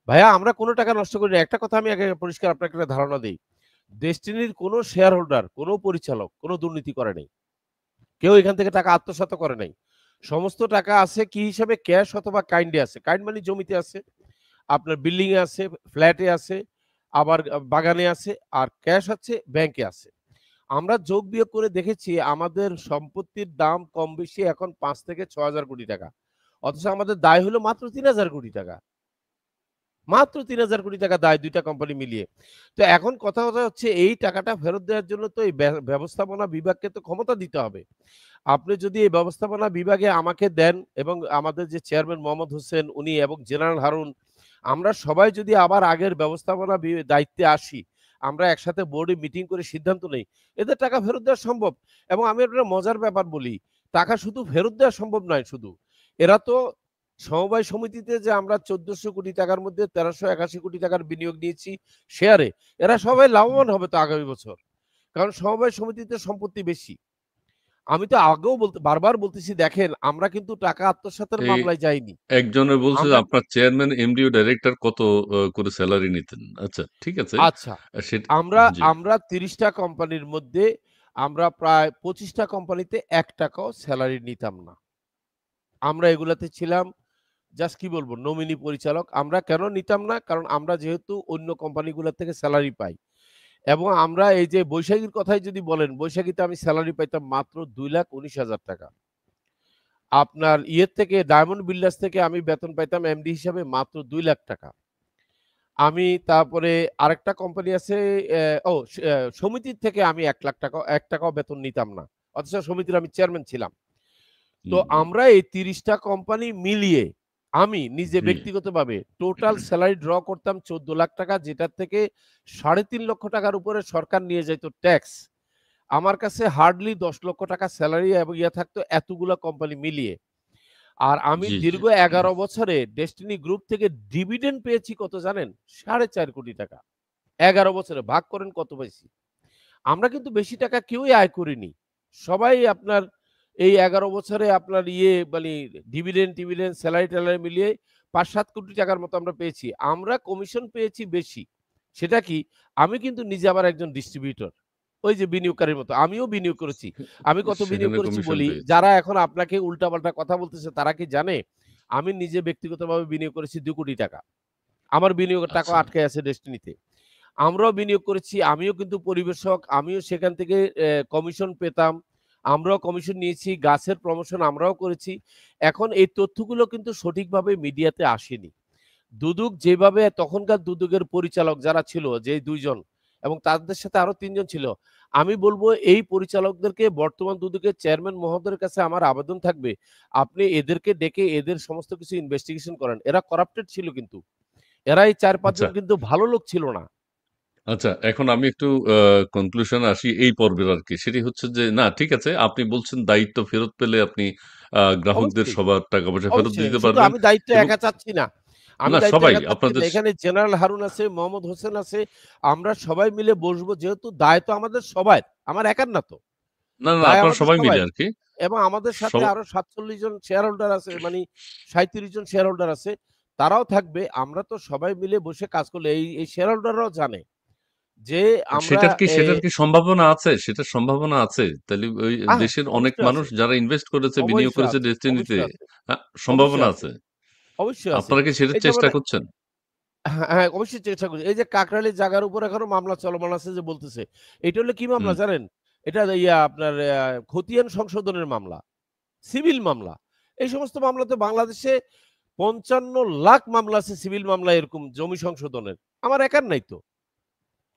ভাইয়া আমরা কোন টাকা নষ্ট করি না। একটা কথা আমি আগে পরিষ্কার আপনাকে একটা ধারণা দেই। ডেস্টিনির কোন শেয়ার হোল্ডার, কোন পরিচালক কোন দুর্নীতি করে নাই। কেউ এখান থেকে টাকা আত্মসাৎ করে নাই। সমস্ত টাকা আছে কি হিসাবে? ক্যাশ অথবা কাইন্ডে আছে। কাইন্ড মানে জমিতে আছে, আপনার বিল্ডিং এ আছে, ফ্ল্যাটে আছে, আবার বাগানে আছে, আর ক্যাশ আছে ব্যাংকে আছে। আমরা যোগ বিয়োগ করে দেখেছি আমাদের সম্পত্তির দাম কম বেশি এখন ৫ থেকে ৬,০০০ কোটি টাকা। অথচ আমাদের দায় হলো মাত্র ৩,০০০ কোটি টাকা। মাত্র ৩,০০০ কোটি টাকা দায় ২ টা কোম্পানি মিলিয়ে। তো এখন কথা হচ্ছে এই টাকাটা ফেরত দেওয়ার জন্য তো এই ব্যবস্থাপনা বিভাগকে তো ক্ষমতা দিতে হবে। আপনি যদি এই ব্যবস্থাপনা বিভাগে আমাকে দেন এবং আমাদের যে চেয়ারম্যান মোহাম্মদ হোসেন উনি এবং জেনারেল হারুন, আমরা সবাই যদি আবার আগের ব্যবস্থাপনা দায়িত্বে আসি, আমরা একসাথে বোর্ডে মিটিং করে সিদ্ধান্ত নেই, এদের টাকা ফেরত দেওয়া সম্ভব। এবং আমি একটা মজার ব্যাপার বলি, টাকা শুধু ফেরত দেওয়া সম্ভব নয় শুধু। এরা তো সমবায় সমিতিতে যে আমরা ১৪০০ কোটি টাকার মধ্যে ১৩৮১ কোটি টাকার বিনিয়োগ নিয়েছি শেয়ারে, এরা সবাই লাভবান হবে তো আগামী বছর। কারণ সমবায় সমিতিতে সম্পত্তি বেশি। আমি তো আগেও বারবার বলতেছি দেখেন আমরা কিন্তু টাকা আত্মসাতের এই মামলায় যাইনি। একজনে বলছে যে আমরা আপনার চেয়ারম্যান, এমডি ও ডাইরেক্টর কত করে সেলারি নিতেন? আচ্ছা, ঠিক আছে। আচ্ছা, সেটা আমরা জি। আমরা ৩০ টা কোম্পানির মধ্যে আমরা প্রায় ২৫ টা কোম্পানিতে ৳১ ও সেলারি নিতাম না। আমরা এগুলাতে ছিলাম জাস্ট কি বলবো নমিনি পরিচালক। আমরা কেন নিতাম না? কারণ আমরা যেহেতু অন্য কোম্পানিগুলা থেকে সেলারি পাই এবং আমরা এই যে বৈশাখীর কথাই যদি বলেন, বৈশাখীতে আমি সেলারি পাইতাম মাত্র ৳২,১৯,০০০। আপনার ইয়ের থেকে ডায়মন্ড বিল্ডার্স থেকে আমি বেতন পাইতাম এমডি হিসাবে মাত্র ৳২,০০,০০০। আমি তারপরে আরেকটা কোম্পানি আছে অ্যা ও স অ্যা সমিতির থেকে আমি ৳১,০০,০০০ ৳১ বেতন নিতাম না। অথচ সমিতির আমি চেয়ারম্যান ছিলাম। তো হুম, হুম। আমরা এই ৩০ টা কোম্পানি মিলিয়ে আমি নিজে জি। ব্যক্তিগতভাবে টোটাল সেলারি ড্র করতাম ৳১৪,০০,০০০ যেটার থেকে ৳৩.৫ লাখ উপরে সরকার নিয়ে যাইত ট্যাক্স। আমার কাছে হার্ডলি ৳১০,০০,০০০ সেলারি এবং ইয়ে থাকতো এতগুলা কোম্পানি মিলিয়ে। আর আমি জি, জি। দীর্ঘ ১১ বছরে ডেস্টিনি গ্রুপ থেকে ডিভিডেন্ড পেয়েছি কত জানেন? ৳৪.৫ কোটি। ১১ বছরে ভাগ করেন কত পাইছি। আমরা কিন্তু বেশি টাকা কেউই আয় করিনি। সবাই আপনার এই ১১ বছরে আপনার মানে ডিভিডেন্ড-টিভিডেন্ড, সেলারি-টেলারি মিলিয়ে ৫-৭ কোটি টাকার মতো আমরা পেয়েছি। আমরা কমিশন পেয়েছি বেশি। সেটা কি? আমি কিন্তু নিজে আবার একজন ডিস্ট্রিবিউটর। ওই যে বিনিয়োগকারীর মতো। আমিও বিনিয়োগ করেছি। আমি কত বিনিয়োগ সেখানে করেছি কমিশন বলি, পেয়েছেন। যারা এখন আপনাকে উল্টাপাল্টা কথা বলতেছে তারা কি জানে? আমি নিজে ব্যক্তিগতভাবে বিনিয়োগ করেছি ৳২,০০,০০,০০০। আমার বিনিয়োগের টাকাও আচ্ছা। আটকে আছে ডেস্টিনিতে। আমরাও বিনিয়োগ করেছি। আমিও কিন্তু পরিবেশক। আমিও সেখান থেকে কমিশন পেতাম। আমরাও কমিশন নিয়েছি। গাছের প্রমোশন আমরাও করেছি। এখন এই তথ্যগুলো কিন্তু সঠিকভাবে মিডিয়াতে আসেনি। দুদক যেভাবে তখনকার দুদকের পরিচালক যারা ছিল যে ২ জন এবং তাদের সাথে আরো ৩ জন ছিল। আমি বলব এই পরিচালকদেরকে বর্তমান দুদকের চেয়ারম্যান মহোদয়ের কাছে আমার আবেদন থাকবে, আপনি এদেরকে ডেকে এদের সমস্ত কিছু ইনভেস্টিগেশন করেন। এরা করাপ্টেড ছিল কিন্তু। এরা এই ৪-৫ আচ্ছা, জন কিন্তু ভালো লোক ছিল না। আচ্ছা। এখন আমি একটু কনক্লুশন এ আসি এই পর্বের আরকি। সেটি হচ্ছে যে না ঠিক আছে, আপনি বলছেন দায়িত্ব ফেরত পেলে আপনি গ্রাহকদের অবশ্যই, সবার টাকা-পয়সা ফেরত অবশ্যই। দিতে শুধু পারবেন আমি দায়িত্ব এবং একা চাচ্ছি না। আমি না দায়িত্ব সবাই একা চাচ্ছি না। আপনাদের এখানে জেনারেল হারুন আছে, মোহাম্মদ হোসেন আছে। আমরা সবাই মিলে বসবো। যেহেতু দায় তো আমাদের সবার। আমার একার না তো। না, না দায় আপনারা আমাদের সবাই মিলে সবাই। আরকি। এবং আমাদের সাথে সব আরো ৪৭ জন শেয়ার হোল্ডার আছে। মানে ৩৭ জন শেয়ার হোল্ডার আছে। তারাও থাকবে। আমরা তো সবাই মিলে বসে কাজ করলে এই শেয়ার হোল্ডাররাও জানে যে আমরা সেটার কি সম্ভাবনা আছে? সেটার সম্ভাবনা আছে? তাইলে ওই দেশের অনেক অবশ্যই মানুষ আছে, যারা ইনভেস্ট করেছে, বিনিয়োগ অবশ্যই করেছে আছে, ডেস্টিনিতে, অবশ্যই আছে, হ্যাঁ, অবশ্যই সম্ভাবনা আছে, আছে। অবশ্যই আছে। আপনারা কি সেটার এই যেমন চেষ্টা করছেন? হ্যাঁ, হ্যাঁ, অবশ্যই চেষ্টা করছি। এই যে কাকরাইলের জায়গার উপর এখনো মামলা চলমান আছে যে বলতেছে। এটা হলো কি মামলা হুম। জানেন? এটা আপনার খতিয়ান সংশোধনের মামলা, সিভিল মামলা। এই সমস্ত মামলাতে বাংলাদেশে ৫৫ লাখ মামলা আছে সিভিল মামলা এরকম জমি সংশোধনের। আমার একার নাই তো।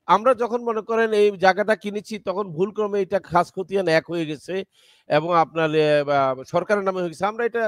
আমরা যখন মনে করেন এই জায়গাটা কিনেছি তখন ভুলক্রমে এটা খাস খতিয়ান ১ হয়ে গেছে এবং আপনার বা সরকারের নামে হয়ে গেছে। আমরা এটা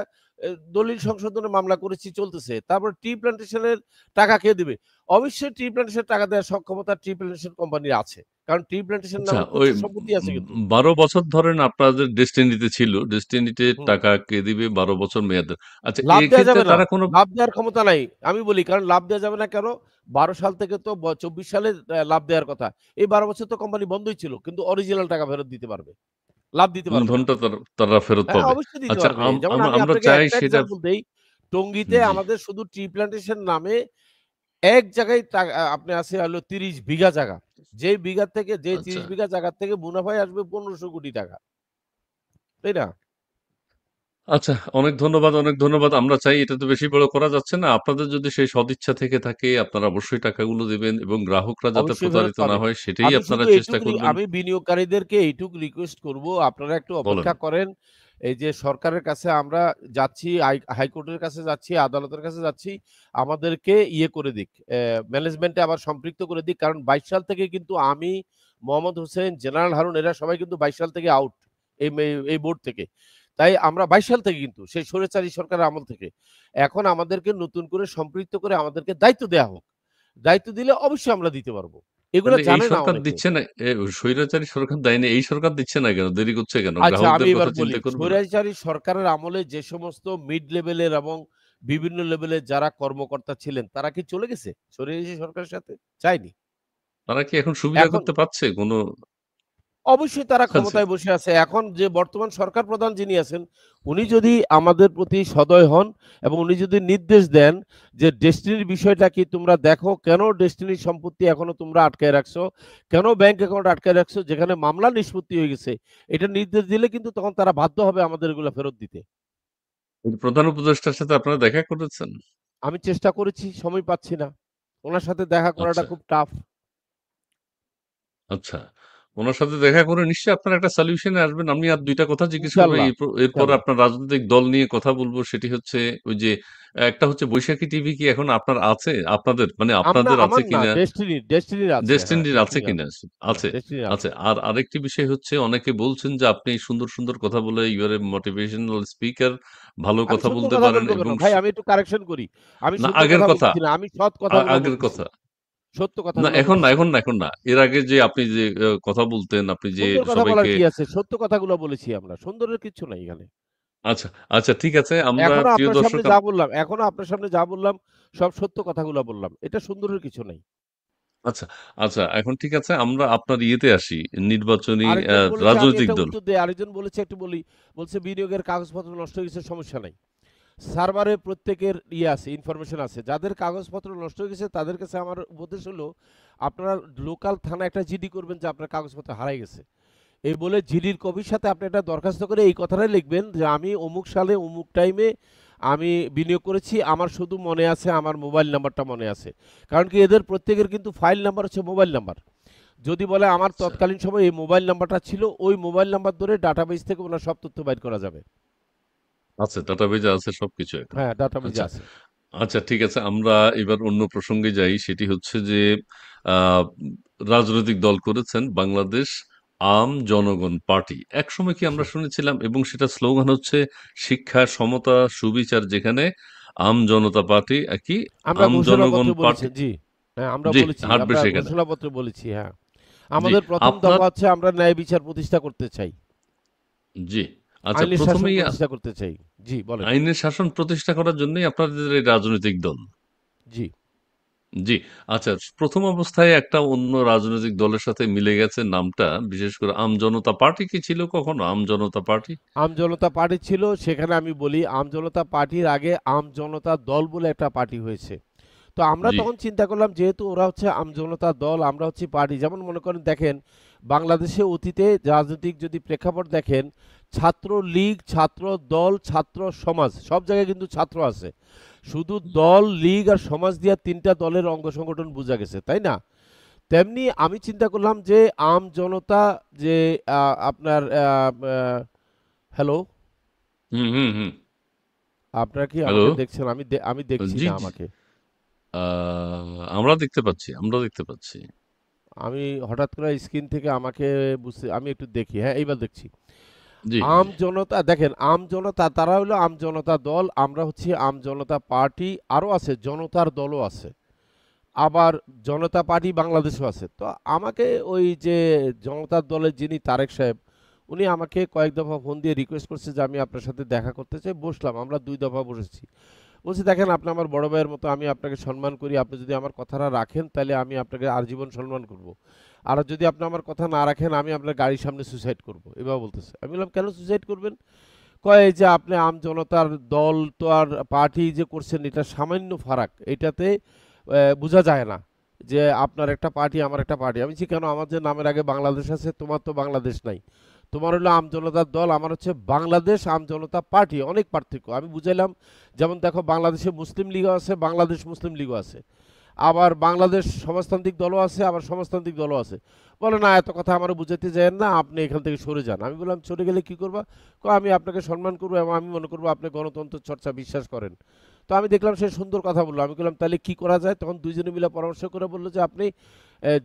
দলিল সংশোধনের মামলা করেছি চলতেছে। তারপর টি প্ল্যান্টেশনের টাকা কে দিবে? অবশ্যই টি প্ল্যান্টেশনের টাকা দেওয়ার সক্ষমতা টি প্ল্যান্টেশন কোম্পানির আছে। কারণ টি প্ল্যান্টেশন আচ্ছা, নামে ওই প্রচুর সম্পত্তি আছে কিন্তু। ১২ বছর ধরেন আপনাদের ডেস্টিনিতে ছিল। ডেস্টিনিতে হুম। টাকা কে দিবে ১২ বছর মেয়াদের। আচ্ছা, লাভ দেয়া এক্ষেত্রে যাবে না। তারা কোনো লাভ দেওয়ার ক্ষমতা নাই। আমি বলি কারণ লাভ দেয়া যাবে না কেন? ১২ সাল থেকে তো ২৪ সালে লাভ দেওয়ার কথা। এই ১২ বছর তো কোম্পানি বন্ধই ছিল। কিন্তু অরিজিনাল টাকা ফেরত দিতে পারবে। লাভ দিতে পারবে না। মূলধনটা তারা ফেরত হ্যাঁ, পাবে। অবশ্যই দিতে আচ্ছা, পারবে। যেমন আমরা আমি আমরা আপনাকে চাই একটা সেটা। এক্সাম্পল দেই। টঙ্গীতে জি। আমাদের শুধু টি প্ল্যান্টেশন নামে এক জায়গায় আপনি আছে হলো ৩০ বিঘা জায়গা। যে আচ্ছা। ৩০ বিঘা জায়গা থেকে মুনাফায় আসবে ১৫০০ কোটি টাকা। তাই না? আচ্ছা, অনেক ধন্যবাদ, অনেক ধন্যবাদ। আমরা চাই এটা তো বেশি বড় করা যাচ্ছে না। আপনাদের যদি সেই সদিচ্ছা থেকে থাকে আপনারা অবশ্যই টাকাগুলো দিবেন এবং গ্রাহকরা যাতে অবশ্যই ফেরত প্রতারিত না পাবে। হয় সেটাই আমি আপনারা শুধু চেষ্টা করবেন। আমি বিনিয়োগকারীদেরকে এইটুক রিকোয়েস্ট করব, আপনারা একটু বলেন। অপেক্ষা করেন। এই যে সরকারের কাছে আমরা যাচ্ছি, হাইকোর্টের কাছে যাচ্ছি, আদালতের কাছে যাচ্ছি। আমাদেরকে ইয়ে করে দিক, ম্যানেজমেন্টে আবার সম্পৃক্ত করে দিক। কারণ ২২ সাল থেকে কিন্তু আমি, মোহাম্মদ হোসেন, জেনারেল হারুন এরা সবাই কিন্তু ২২ সাল থেকে আউট এই বোর্ড থেকে। তাই আমরা ২২ সাল থেকে কিন্তু সেই স্বৈরাচারী সরকারের আমল থেকে। এখন আমাদেরকে নতুন করে সম্পৃক্ত করে আমাদেরকে দায়িত্ব দেয়া হোক। দায়িত্ব দিলে অবশ্যই আমরা দিতে পারবো। এগুলা তাহলে এই জানে না সরকার অনেকে। দিচ্ছে না, স্বৈরাচারী সরকার দেয় না। এই সরকার দিচ্ছে না কেন? দেরি করছে কেন? আচ্ছা আমি গ্রাহকদের এবার কথা বলি, চিন্তা করবে না? স্বৈরাচারী সরকারের আমলে যে সমস্ত মিড লেভেলের এবং বিভিন্ন লেভেলের যারা কর্মকর্তা ছিলেন তারা কি চলে গেছে স্বৈরাচারী সরকারের সাথে? যায়নি। তারা কি এখন সুবিধা এখন করতে পারছে কোন? অবশ্যই তারা আচ্ছা, ক্ষমতায় বসে আছে। এখন যে বর্তমান সরকার প্রধান যিনি আছেন, উনি যদি আমাদের প্রতি সদয় হন এবং উনি যদি নির্দেশ দেন যে ডেস্টিনির বিষয়টা কি তোমরা দেখো, কেন ডেস্টিনির সম্পত্তি এখনো তোমরা আটকায় রাখছো? কেন ব্যাংক অ্যাকাউন্ট আটকায় রাখছো যেখানে মামলা নিষ্পত্তি হয়ে গেছে? এটা নির্দেশ দিলে কিন্তু তখন তারা বাধ্য হবে আমাদের এগুলা ফেরত দিতে। প্রধান উপদেষ্টার সাথে আপনারা দেখা করেছেন? আমি চেষ্টা করেছি, সময় পাচ্ছি না। উনার সাথে দেখা করাটা আচ্ছা, খুব টাফ। আচ্ছা। উনার সাথে দেখা করে নিশ্চয়ই আপনারা একটা সলিউশন এ আসবেন। আমি আর ২ টা কথা জিজ্ঞেস করব। ইনশাআল্লাহ, এরপরে ইনশাআল্লাহ। আপনার রাজনৈতিক দল নিয়ে কথা বলব। সেটি হচ্ছে ওই যে একটা হচ্ছে বৈশাখী টিভি কি এখন আপনার আছে? আপনাদের মানে আপনাদের আছে আমার না, কিনা? ডেস্টিনির আছে। হ্যাঁ, ডেস্টিনির আছে ডেস্টিনির কিনা? আছে। হ্যাঁ, আছে। ডেস্টিনির আছে। আছে। আর আরেকটি বিষয় হচ্ছে অনেকে বলছেন যে আপনি সুন্দর, সুন্দর কথা বলে you are a motivational speaker, ভালো আমি কথা সুন্দর বলতে কথা পারেন বলব কেন? এবং ভাই আমি একটু কারেকশন করি। আমি না, সুন্দর আগের কথা কথা। বলতেছি না। আমি সৎ কথাগুলা আগের বলতেছি। কথা। সত্য না, কথাগুলা এখন না, বলতেছি। এখন না, এখন না। এর আগে যে আপনি যে কথা বলতেন, আপনি যে সুন্দর কথা বলার সবাইকে। কি আছে? সত্য কথাগুলা বলেছি আমরা। সুন্দরের কিচ্ছু নাই এখানে। আচ্ছা, আচ্ছা, ঠিক আছে। আমরা প্রিয় দর্শক এখনো আপনার সামনে যা বললাম সব সত্য কথাগুলা বললাম। এটা সুন্দরের কিছু নাই। আচ্ছা, আচ্ছা, এখন ঠিক আছে। আমরা আপনার ইয়েতে আসি। নির্বাচনী আরেকজন বলেছে আমি রাজনৈতিক একটা দল। উত্তর দেই। আরেকজন বলেছে একটু বলি। বলছে বিনিয়োগের কাগজপত্র নষ্ট হয়ে গেছে সমস্যা নাই। সার্ভারে প্রত্যেকের আছে, ইনফরমেশন আছে। যাদের কাগজপত্র নষ্ট হয়ে গেছে তাদের কাছে আমার উপদেশ হলো আপনারা লোকাল থানায় একটা জিডি করবেন যে আপনার কাগজপত্র হারায় গেছে। এই বলে জিডির কপির সাথে আপনি একটা দরখাস্ত করে এই কথাটাই লিখবেন যে আমি অমুক সালে অমুক টাইমে আমি বিনিয়োগ করেছি, আমার শুধু মনে আছে আমার মোবাইল নাম্বারটা মনে আছে। কারণ কি এদের প্রত্যেকের কিন্তু ফাইল নাম্বার হচ্ছে মোবাইল নাম্বার। যদি বলে আমার আচ্ছা, তৎকালীন সময় এই মোবাইল নাম্বারটা ছিল, ওই মোবাইল নাম্বার ধরে ডাটাবেস থেকে ওনার সব তথ্য বাইর করা যাবে। আছে, ডাটাবেজে আছে সবকিছু এখন। হ্যাঁ, ডাটাবেজে আচ্ছা, আছে। আচ্ছা, ঠিক আছে। আমরা এবার অন্য প্রসঙ্গে যাই। সেটি হচ্ছে যে আ রাজনৈতিক দল করেছেন বাংলাদেশ আম জনগণ পার্টি। একসময় কি আমরা শুনেছিলাম এবং সেটার স্লোগান হচ্ছে শিক্ষা, সমতা, সুবিচার যেখানে আম জনতা পার্টি কি আমরা আম জনগণ ঘোষণাপত্রে বলেছি পার্টি। জি। হ্যাঁ, আমরা জি, বলেছি। হাঁটবে আমরা সেখানে। ঘোষণাপত্রে বলেছি, হ্যাঁ। জি, আমাদের ১ম আপনার। দফা হচ্ছে আমরা ন্যায় বিচার প্রতিষ্ঠা করতে চাই। জি, আচ্ছা, আইনের শাসন প্রথমেই প্রতিষ্ঠা করতে চাই। জি, বলেন। আইনের শাসন প্রতিষ্ঠা করার জন্যই আপনাদের এই রাজনৈতিক দল। জি। জি, আচ্ছা, প্রথম অবস্থায় একটা অন্য রাজনৈতিক দলের সাথে মিলে গেছে নামটা, বিশেষ করে আমজনতা পার্টি কি ছিল কখনো? আমজনতা পার্টি? আমজনতা পার্টি ছিল, সেখানে আমি বলি আমজনতা পার্টির আগে আমজনতা দল বলে একটা পার্টি হয়েছে। তো আমরা জি, তখন চিন্তা করলাম যেহেতু ওরা হচ্ছে আমজনতা দল, আমরা হচ্ছি পার্টি। যেমন মনে করেন দেখেন, বাংলাদেশে অতীতে রাজনৈতিক যদি প্রেক্ষাপট দেখেন, ছাত্র লীগ, ছাত্র দল, ছাত্র সমাজ, সব জায়গায় কিন্তু ছাত্র আছে। শুধু দল, লীগ আর সমাজ দিয়া তিনটা দলের অঙ্গ সংগঠন বোঝা গেছে, তাই না? তেমনি আমি চিন্তা করলাম যে আম জনতা, যে আপনার হ্যালো, হুম, হুম, হুম। আপনারা কি হ্যালো। আমাকে দেখছেন? আমি দেখছি জি, না জি। আমাকে। আমরা দেখতে পাচ্ছি, আমরা দেখতে পাচ্ছি। আমি হঠাৎ করে স্ক্রিন থেকে আমাকে বুঝতে, আমি একটু দেখি, হ্যাঁ এইবার দেখছি। জি, আম জি। জনতা, দেখেন আম জনতা, তারা হলো আম জনতা দল, আমরা হচ্ছি আম জনতা পার্টি, আরও আছে জনতার দলও আছে, আবার জনতা পার্টি বাংলাদেশও আছে। তো আমাকে ওই যে জনতার দলের যিনি তারেক সাহেব, উনি আমাকে কয়েক দফা ফোন দিয়ে রিকোয়েস্ট করছে যে আমি আপনার সাথে দেখা করতে চাই। বসলাম, আমরা ২ দফা বসেছি। বলছি দেখেন, আপনি আমার বড় ভাইয়ের মতো, আমি আপনাকে সম্মান করি, আপনি যদি আমার কথাটা রাখেন তাহলে আমি আপনাকে আজীবন সম্মান করব। আর যদি আপনি আমার কথা না রাখেন আমি আপনার গাড়ির সামনে সুসাইড করব, এভাবে বলতেছে। আমি বললাম কেন সুসাইড করবেন? কয় এই যে আপনি আম জনতার দল তো আর পার্টি যে করছেন এটা সামান্য ফারাক, এটাতে বোঝা যায় না যে আপনার একটা পার্টি আমার একটা পার্টি। আমি বলছি কেন, আমার যে নামের আগে বাংলাদেশ আছে, তোমার তো বাংলাদেশ নাই। তোমার হলো আম জনতার দল, আমার হচ্ছে বাংলাদেশ আম জনতা পার্টি, অনেক পার্থক্য। আমি বুঝাইলাম, যেমন দেখো বাংলাদেশে মুসলিম লীগও আছে, বাংলাদেশ মুসলিম লীগও আছে, আবার বাংলাদেশ সমাজতান্ত্রিক দলও আছে, আবার সমাজতান্ত্রিক দলও আছে। বলে না, এত কথা আমার বুঝাইতে যায় না, আপনি এখান থেকে সরে যান। আমি বললাম সরে গেলে কি করবা? আমি আপনাকে সম্মান করবো এবং আমি মনে করবো আপনি গণতন্ত্র চর্চা বিশ্বাস করেন। তো আমি দেখলাম সে সুন্দর কথা বললো। আমি বললাম তাহলে কি করা যায়? তখন দুইজনে মিলে পরামর্শ করে বললো যে আপনি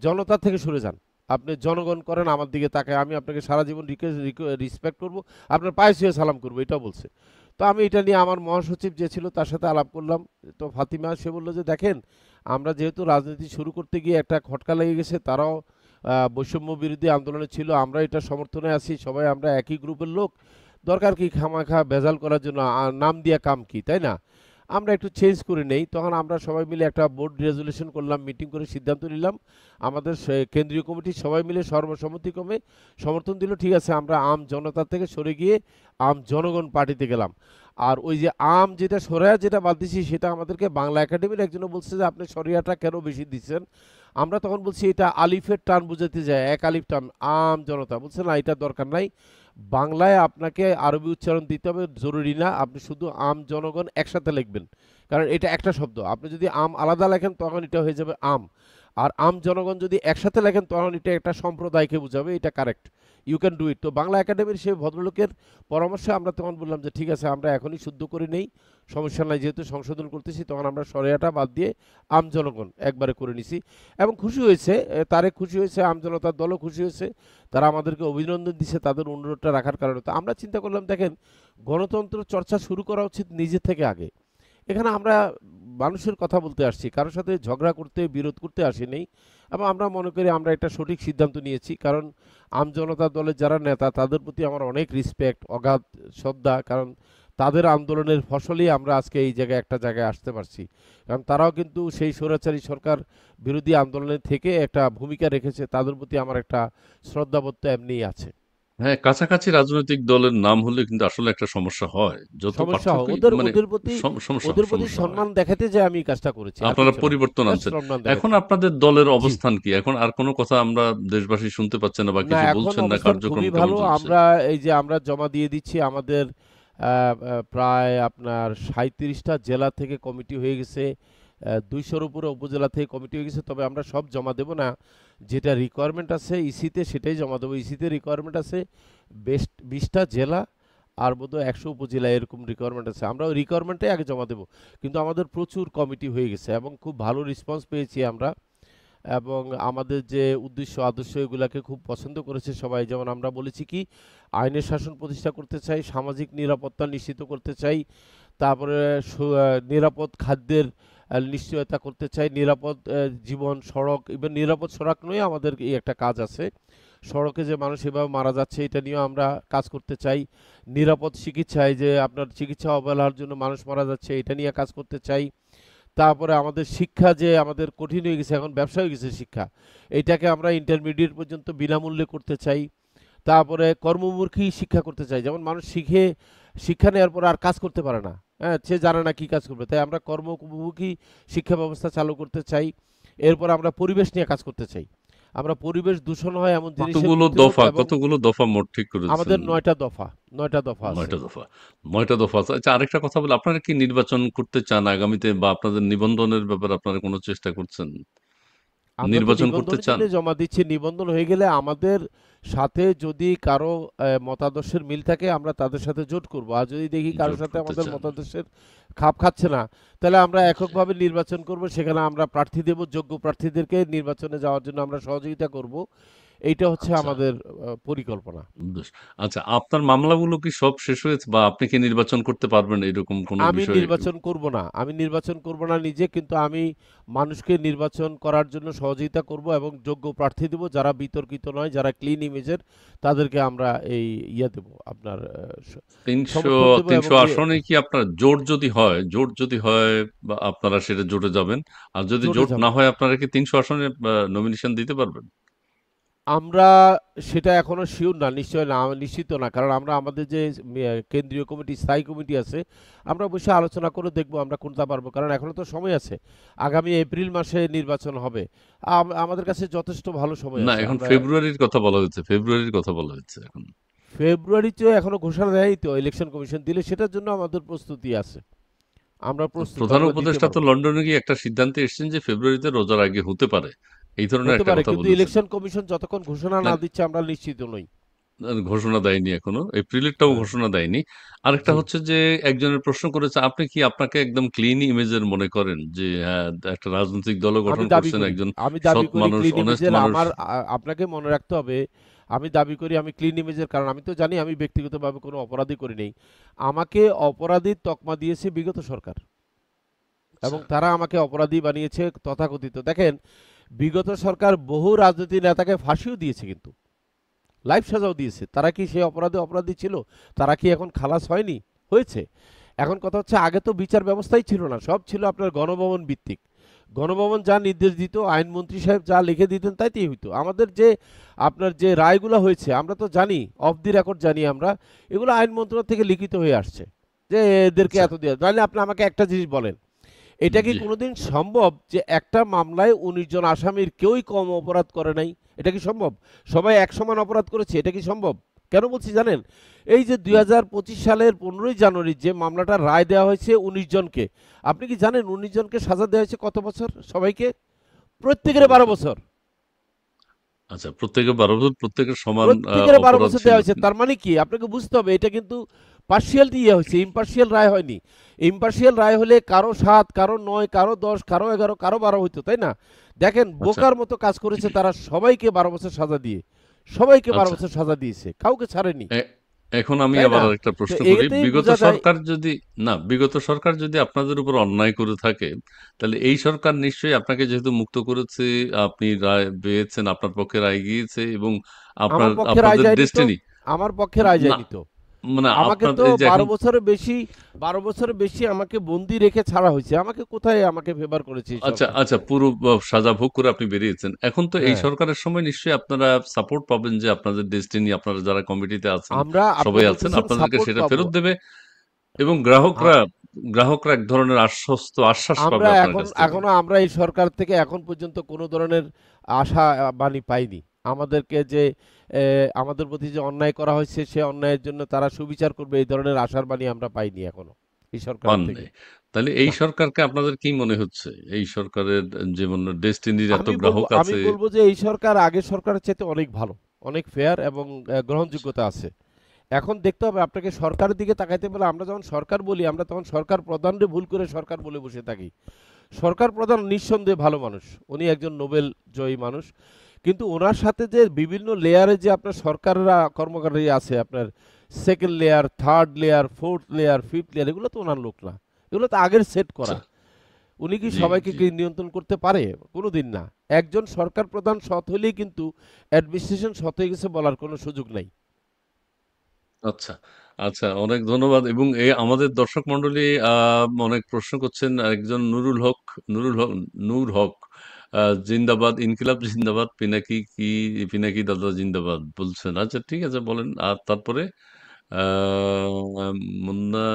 জনতা থেকে সরে যান, আপনি জনগণ করেন, আমার দিকে তাকায়, আমি আপনাকে সারা জীবন রিসপেক্ট করবো, আপনার পায়ে ছুঁয়ে সালাম করবো, এটাও বলছে। তো আমি এটা নিয়ে আমার মহাসচিব যে ছিল তার সাথে আলাপ করলাম। তো ফাতিমা সে বললো যে দেখেন, আমরা যেহেতু রাজনীতি শুরু করতে গিয়ে একটা খটকা লেগে গেছে, তারাও বৈষম্য বিরোধী আন্দোলনে ছিল, আমরা এটা সমর্থনে আছি, সবাই আমরা একই গ্রুপের লোক, দরকার কি খামাখা ভেজাল করার জন্য, নাম দিয়া কাম কি, তাই না? আমরা একটু চেঞ্জ করে নেই। তখন আমরা সবাই মিলে একটা বোর্ড রেজলিউশন করলাম, মিটিং করে সিদ্ধান্ত নিলাম। আমাদের কেন্দ্রীয় কমিটি সবাই মিলে সর্বসম্মতিক্রমে সমর্থন দিল, ঠিক আছে আমরা আম জনতা থেকে সরে গিয়ে আম জনগণ পার্টিতে গেলাম। আর ওই যে আম যেটা সরেয়া যেটা বাদ দিছি, সেটা আমাদেরকে বাংলা একাডেমির একজনও বলছে যে আপনি সরিয়াটা কেন বেশি দিচ্ছেন। আমরা তখন বলছি এটা আলিফের টান বুঝাতে যায়, এক আলিফ টান, আম জনতা। বলছে না, এটা দরকার নাই, বাংলায় আপনাকে আরবি উচ্চারণ দিতে হবে, জরুরি না, আপনি শুধু আম জনগণ একসাথে লিখবেন, কারণ এটা একটা শব্দ। আপনি যদি আম আলাদা লেখেন তখন এটা হয়ে যাবে আম, আর আম জনগণ যদি একসাথে লেখেন তখন এটা একটা সম্প্রদায়কে বোঝাবে, এটা correct, you can do it. তো বাংলা একাডেমির সেই ভদ্রলোকের পরামর্শে আমরা তখন বললাম যে ঠিক আছে, আমরা এখনই শুদ্ধ করে নেই, সমস্যা নাই, যেহেতু সংশোধন করতেছি। তখন আমরা সরেয়াটা বাদ দিয়ে আম জনগণ একবারে করে নিছি, এবং খুশি হয়েছে, তারেক খুশি হয়েছে, আম জনতার দলও খুশি হয়েছে, তারা আমাদেরকে অভিনন্দন দিচ্ছে তাদের অনুরোধটা রাখার কারণে। তো আমরা চিন্তা করলাম দেখেন, গণতন্ত্র চর্চা শুরু করা উচিত নিজে থেকে আগে। এখানে আমরা মানুষের কথা বলতে আসছি, কারোর সাথে ঝগড়া করতে বিরোধ করতে আসিনি। এবং আমরা মনে করি আমরা একটা সঠিক সিদ্ধান্ত নিয়েছি, কারণ আমজনতা দলের যারা নেতা তাদের প্রতি আমার অনেক রিসপেক্ট, অগাধ শ্রদ্ধা, কারণ তাদের আন্দোলনের ফসলেই আমরা আজকে এই জায়গায় একটা জায়গায় আসতে পারছি। কারণ তারাও কিন্তু সেই স্বৈরাচারী সরকার বিরোধী আন্দোলনে থেকে একটা ভূমিকা রেখেছে, তাদের প্রতি আমার একটা শ্রদ্ধাবোধ তো এমনিই আছে। হ্যাঁ, কাছাকাছি রাজনৈতিক দলের নাম হলে কিন্তু আসলে একটা সমস্যা হয়। যত সমস্যা হয় পার্থক্যই ওদের, মানে সমস্যা ওদের প্রতি সমস্যা হয়। সম্মান দেখাতে যে আমি এই কাজটা করেছি, আর আপনারা কিছু না, পরিবর্তন জাস্ট আনছেন। সম্মান এখন দেখাচ্ছি। আপনাদের দলের জি। অবস্থান কি? এখন আর কোনো কথা আমরা দেশবাসী শুনতে পাচ্ছে না বা না, কিছু এখন বলছেন না, অবস্থান কার্যক্রম খুবই কেমন ভালো। চলছে? আমরা এই যে আমরা জমা দিয়ে দিচ্ছি আমাদের প্রায় আপনার ৩৭টা জেলা থেকে কমিটি হয়ে গেছে, ২০০-র উপরে উপজেলা থেকে কমিটি হয়ে গেছে। তবে আমরা সব জমা দেব না, যেটা রিকোয়ারমেন্ট আছে ইসিতে সেটাই জমা দেবো। ইসিতে রিকোয়ারমেন্ট আছে ২০টা জেলা আর বোধহয় ১০০ উপজেলা, এরকম রিকোয়ারমেন্ট আছে। আমরা ওই রিকোয়ারমেন্টটাই আগে জমা দেবো। কিন্তু আমাদের প্রচুর কমিটি হয়ে গেছে এবং খুব ভালো রেসপন্স পেয়েছি আমরা, এবং আমাদের যে উদ্দেশ্য আদর্শ এগুলাকে খুব পছন্দ করেছে সবাই। যেমন আমরা বলেছি কি, আইনের শাসন প্রতিষ্ঠা করতে চাই, সামাজিক নিরাপত্তা নিশ্চিত করতে চাই, তারপরে নিরাপদ খাদ্যের নিশ্চয়তা করতে চাই, নিরাপদ জীবন, সড়ক, ইভেন নিরাপদ সড়ক নয়, আমাদের এই একটা কাজ আছে, সড়কে যে মানুষ এভাবে মারা যাচ্ছে এটা নিয়েও আমরা কাজ করতে চাই। নিরাপদ চিকিৎসায় যে আপনার চিকিৎসা অবহেলার জন্য মানুষ মারা যাচ্ছে এটা নিয়ে কাজ করতে চাই। তারপরে আমাদের শিক্ষা যে আমাদের কঠিন হয়ে গেছে, এখন ব্যবসা হয়ে গেছে শিক্ষা, এইটাকে আমরা ইন্টারমিডিয়েট পর্যন্ত বিনামূল্যে করতে চাই। তারপরে কর্মমুখী শিক্ষা করতে চাই, যেমন মানুষ শিখে শিক্ষা নেওয়ার পর আর কাজ করতে পারে না, হ্যাঁ, সে জানে না কি কাজ করবে, তাই আমরা কর্মমুখী শিক্ষা ব্যবস্থা চালু করতে চাই। এরপর আমরা পরিবেশ নিয়ে কাজ করতে চাই। আমরা পরিবেশ দূষণ হয় এমন জিনিসের কতগুলো প্রতিরোধ দফা, এবং কতগুলো দফা মোট ঠিক করেছেন? আমাদের ৯টা দফা, ৯টা দফা আছে। ৯টা দফা। ৯টা দফা আছে। আচ্ছা, আরেকটা কথা বলি, আপনারা কি নির্বাচন করতে চান আগামীতে, বা আপনাদের নিবন্ধনের ব্যাপারে আপনারা কোনো চেষ্টা করছেন? আমরা তো নির্বাচন করতে নিবন্ধনের চান? জন্য জমা দিচ্ছি। নিবন্ধন হয়ে গেলে আমাদের সাথে যদি কারো মতাদর্শের মিল থাকে আমরা তাদের সাথে জোট করব। আর যদি দেখি কারোর জোট সাথে করতে আমাদের চান। মতাদর্শের খাপ খাচ্ছে না, তাহলে আমরা জি। এককভাবে নির্বাচন করব। সেখানে আমরা প্রার্থী দেব, যোগ্য প্রার্থীদেরকে নির্বাচনে যাওয়ার জন্য আমরা সহযোগিতা করব। এইটা হচ্ছে আচ্ছা, আমাদের পরিকল্পনা। বেশ। আচ্ছা, আপনার মামলাগুলো কি সব শেষ হয়েছে, বা আপনি কি নির্বাচন করতে পারবেন এরকম কোনো আমি বিষয়? নির্বাচন করব না। আমি নির্বাচন করব না নিজে, কিন্তু আমি মানুষকে নির্বাচন করার জন্য সহযোগিতা করব এবং যোগ্য প্রার্থী দেব যারা বিতর্কিত নয়, যারা ক্লিন ইমেজের, তাদেরকে আমরা এই দেব, আপনার ৩০০, সমর্থন দেব এবং ৩০০ আসনে কি আপনার জোট যদি হয়, বা আপনারা সেটা জোটে যাবেন? আর যদি জোটে জোট যাব। না হয়, আপনারা কি ৩০০ আসনে নমিনেশন দিতে পারবেন? আমরা সেটা এখনো সিউর না, নিশ্চয় না, নিশ্চিত না। কারণ আমরা আমাদের যে কেন্দ্রীয় কমিটি, স্থায়ী কমিটি আছে, আমরা বসে আলোচনা করে দেখব আমরা কোনটা পারবো। কারণ এখনো তো সময় আছে। আগামী এপ্রিল মাসে নির্বাচন হবে। আমাদের কাছে যথেষ্ট ভালো সময় না, আছে। এখন আমরা ফেব্রুয়ারির কথা বলা হচ্ছে। ফেব্রুয়ারির কথা বলা হচ্ছে এখন। ফেব্রুয়ারিতে এখনো ঘোষণা দেয়নি তো, ইলেকশন কমিশন দিলে সেটার জন্য আমাদের প্রস্তুতি আছে। আমরা প্রস্তুত, প্রধান আমরা দিতে উপদেষ্টা তো পারবো। লন্ডনে গিয়ে একটা সিদ্ধান্তে এসেছেন যে ফেব্রুয়ারিতে রোজার আগে হতে পারে। এই ধরনের হতে একটা পারে, কথা কিন্তু বলেছেন। ইলেকশন কমিশন যতক্ষণ ঘোষণা না, না দিচ্ছে আমরা নিশ্চিত নই। ঘোষণা দেয়নি এখনো। এপ্রিলেরটাও হ্যাঁ, ঘোষণা দেয়নি। আরেকটা জি। হচ্ছে যে, একজনের প্রশ্ন করেছে, আপনি কি আপনাকে একদম ক্লিন ইমেজের মনে করেন? যে হ্যাঁ, একটা রাজনৈতিক দলও আমি গঠন দাবি করছেন, করি, একজন আমি দাবি সৎ করি মানুষ, ক্লিন অনেস্ট ইমেজের। মানুষ। আমার আপনাকে মনে রাখতে হবে, আমি দাবি করি আমি ক্লিন ইমেজের, কারণ আমি তো জানি আমি ব্যক্তিগতভাবে কোনো অপরাধী করি নেই। আমাকে অপরাধীর তকমা দিয়েছে বিগত সরকার আচ্ছা, এবং তারা আমাকে অপরাধী বানিয়েছে তথাকথিত। দেখেন, বিগত সরকার বহু রাজনৈতিক নেতাকে ফাঁসিও দিয়েছে, কিন্তু লাইফ সাজাও দিয়েছে। তারা কি সেই অপরাধে অপরাধী ছিল? তারা কি এখন খালাস হয়নি? হয়েছে। এখন কথা হচ্ছে, আগে তো বিচার ব্যবস্থাই ছিল না, সব ছিল আপনার গণভবন ভিত্তিক। গণভবন যা নির্দেশ দিত, আইনমন্ত্রী সাহেব যা লিখে দিতেন তাইতেই হইতো। আমাদের যে আপনার যে রায়গুলো হয়েছে আমরা তো জানি, অফ দি রেকর্ড জানি আমরা, এগুলো আইন মন্ত্রণালয় থেকে লিখিত হয়ে আসছে যে এদেরকে আচ্ছা। এত দেওয়া। তাহলে আপনি আমাকে একটা জিনিস বলেন, এটা কি জি। কোনোদিন সম্ভব যে একটা মামলায় ১৯ জন আসামির কেউই কম অপরাধ করে নাই? এটা কি সম্ভব? সবাই এক সমান অপরাধ করেছে, এটা কি সম্ভব? কেন বলছি জানেন? এই যে ২০২৫ সালের ১৫ই জানুয়ারি যে মামলাটার রায় দেওয়া হয়েছে ১৯ জনকে, আপনি কি জানেন ১৯ জনকে সাজা দেওয়া হয়েছে কত বছর সবাইকে? কত প্রত্যেকের ১২ বছর? বছর। আচ্ছা, প্রত্যেকের ১২ বছর, প্রত্যেকের সমান প্রত্যেকের ১২ অপরাধ বছর ছিল। দেওয়া হয়েছে। তার মানে কি? আপনাকে বুঝতে হবে এটা কিন্তু পার্শিয়াল ইয়ে হয়েছে, ইম্পার্শিয়াল রায় হয়নি। ইম্পার্শিয়াল রায় হলে কারো ৭, কারো ৯, কারো ১০, কারো ১১, কারো ১২ হইতো, তাই না? দেখেন আচ্ছা, বোকার মতো কাজ করেছে তারা সবাইকে ১২ বছর সাজা দিয়ে। সবাইকে ১২ আচ্ছা। বছর সাজা দিয়েছে। কাউকে ছাড়েনি। এ এখন আমি তাই আবার না? আরেকটা তো প্রশ্ন করি। এতেই বিগত বোঝা যায়। সরকার যদি, না, বিগত সরকার যদি আপনাদের উপর অন্যায় করে থাকে, তাহলে এই সরকার নিশ্চয়ই আপনাকে যেহেতু মুক্ত করেছে, আপনি রায় পেয়েছেন, আপনার পক্ষে রায় গিয়েছে, এবং আমার পক্ষে রায় আপনাদের যায়নি তো। ডেস্টিনি, আমার পক্ষে রায় না, যায়নি তো। মানে আমাকে আপনার তো এই যে এখন, ১২ বছরের বেশি আমাকে বন্দি রেখে ছাড়া হয়েছে। আমাকে কোথায় আমাকে ফেভার করেছে এই আচ্ছা, সরকার? আচ্ছা, পুরো সাজা ভোগ করে আপনি বেরিয়েছেন। এখন তো এই হ্যাঁ। সরকারের সময় নিশ্চয়ই আপনারা সাপোর্ট পাবেন, যে আপনাদের ডেস্টিনি, আপনারা যারা কমিটিতে আছেন, আপনি সবাই আছেন, বলতেছেন আপনাদেরকে সাপোর্ট সেটা পাবো। ফেরত দেবে, এবং আ গ্রাহকরা এক ধরনের আশ্বাস পাবে আমরা আপনার কাছ থেকে। আমরা এই সরকার থেকে এখন পর্যন্ত কোনো ধরনের আশা বাণী পাইনি। আমাদেরকে যে আমাদের প্রতি যে অন্যায় করা হয়েছে সে অন্যায়ের জন্য তারা সুবিচার করবে, এই ধরনের আশার বাণী আমরা পাইনি এখনো এই সরকারের পান থেকে। নাই। তাহলে এই না। সরকারকে আপনাদের কি মনে হচ্ছে? এই সরকারের যেমন ডেস্টিনির এত গ্রাহক আমি আছে। বলব যে এই সরকার আগের সরকারের চাইতে অনেক ভালো, অনেক ফেয়ার এবং গ্রহণযোগ্যতা আছে। এখন দেখতে হবে আপনাকে সরকারের দিকে তাকাইতে বলে। আমরা যখন সরকার বলি আমরা তখন সরকার প্রধানরে ভুল করে সরকার বলে বসে থাকি। সরকার প্রধান নিঃসন্দেহে ভালো মানুষ, উনি একজন নোবেল জয়ী মানুষ, কিন্তু ওনার সাথে যে বিভিন্ন লেয়ারে যে আপনার সরকাররা কর্মকারী আছে, আপনার second layer, third layer, fourth layer, fifth layer, এগুলো তো ওনার লোক না, এগুলো তো আগের সেট আচ্ছা, করা। উনি কি জি, সবাইকে জি। কি নিয়ন্ত্রণ করতে পারে? কোনোদিন না। একজন সরকার প্রধান সৎ হলেই কিন্তু অ্যাডমিনিস্ট্রেশন সৎ হয়ে গেছে বলার কোনো সুযোগ নাই। আচ্ছা, আচ্ছা, অনেক ধন্যবাদ। এবং আমাদের দর্শক মণ্ডলী অনেক প্রশ্ন করছেন। একজন নুরুল হক নূর হক, জিন্দাবাদ, ইনকিলাব জিন্দাবাদ, পিনাকি দাদা জিন্দাবাদ বলছেন। আচ্ছা, ঠিক আছে, বলেন। আর তারপরে মুন্না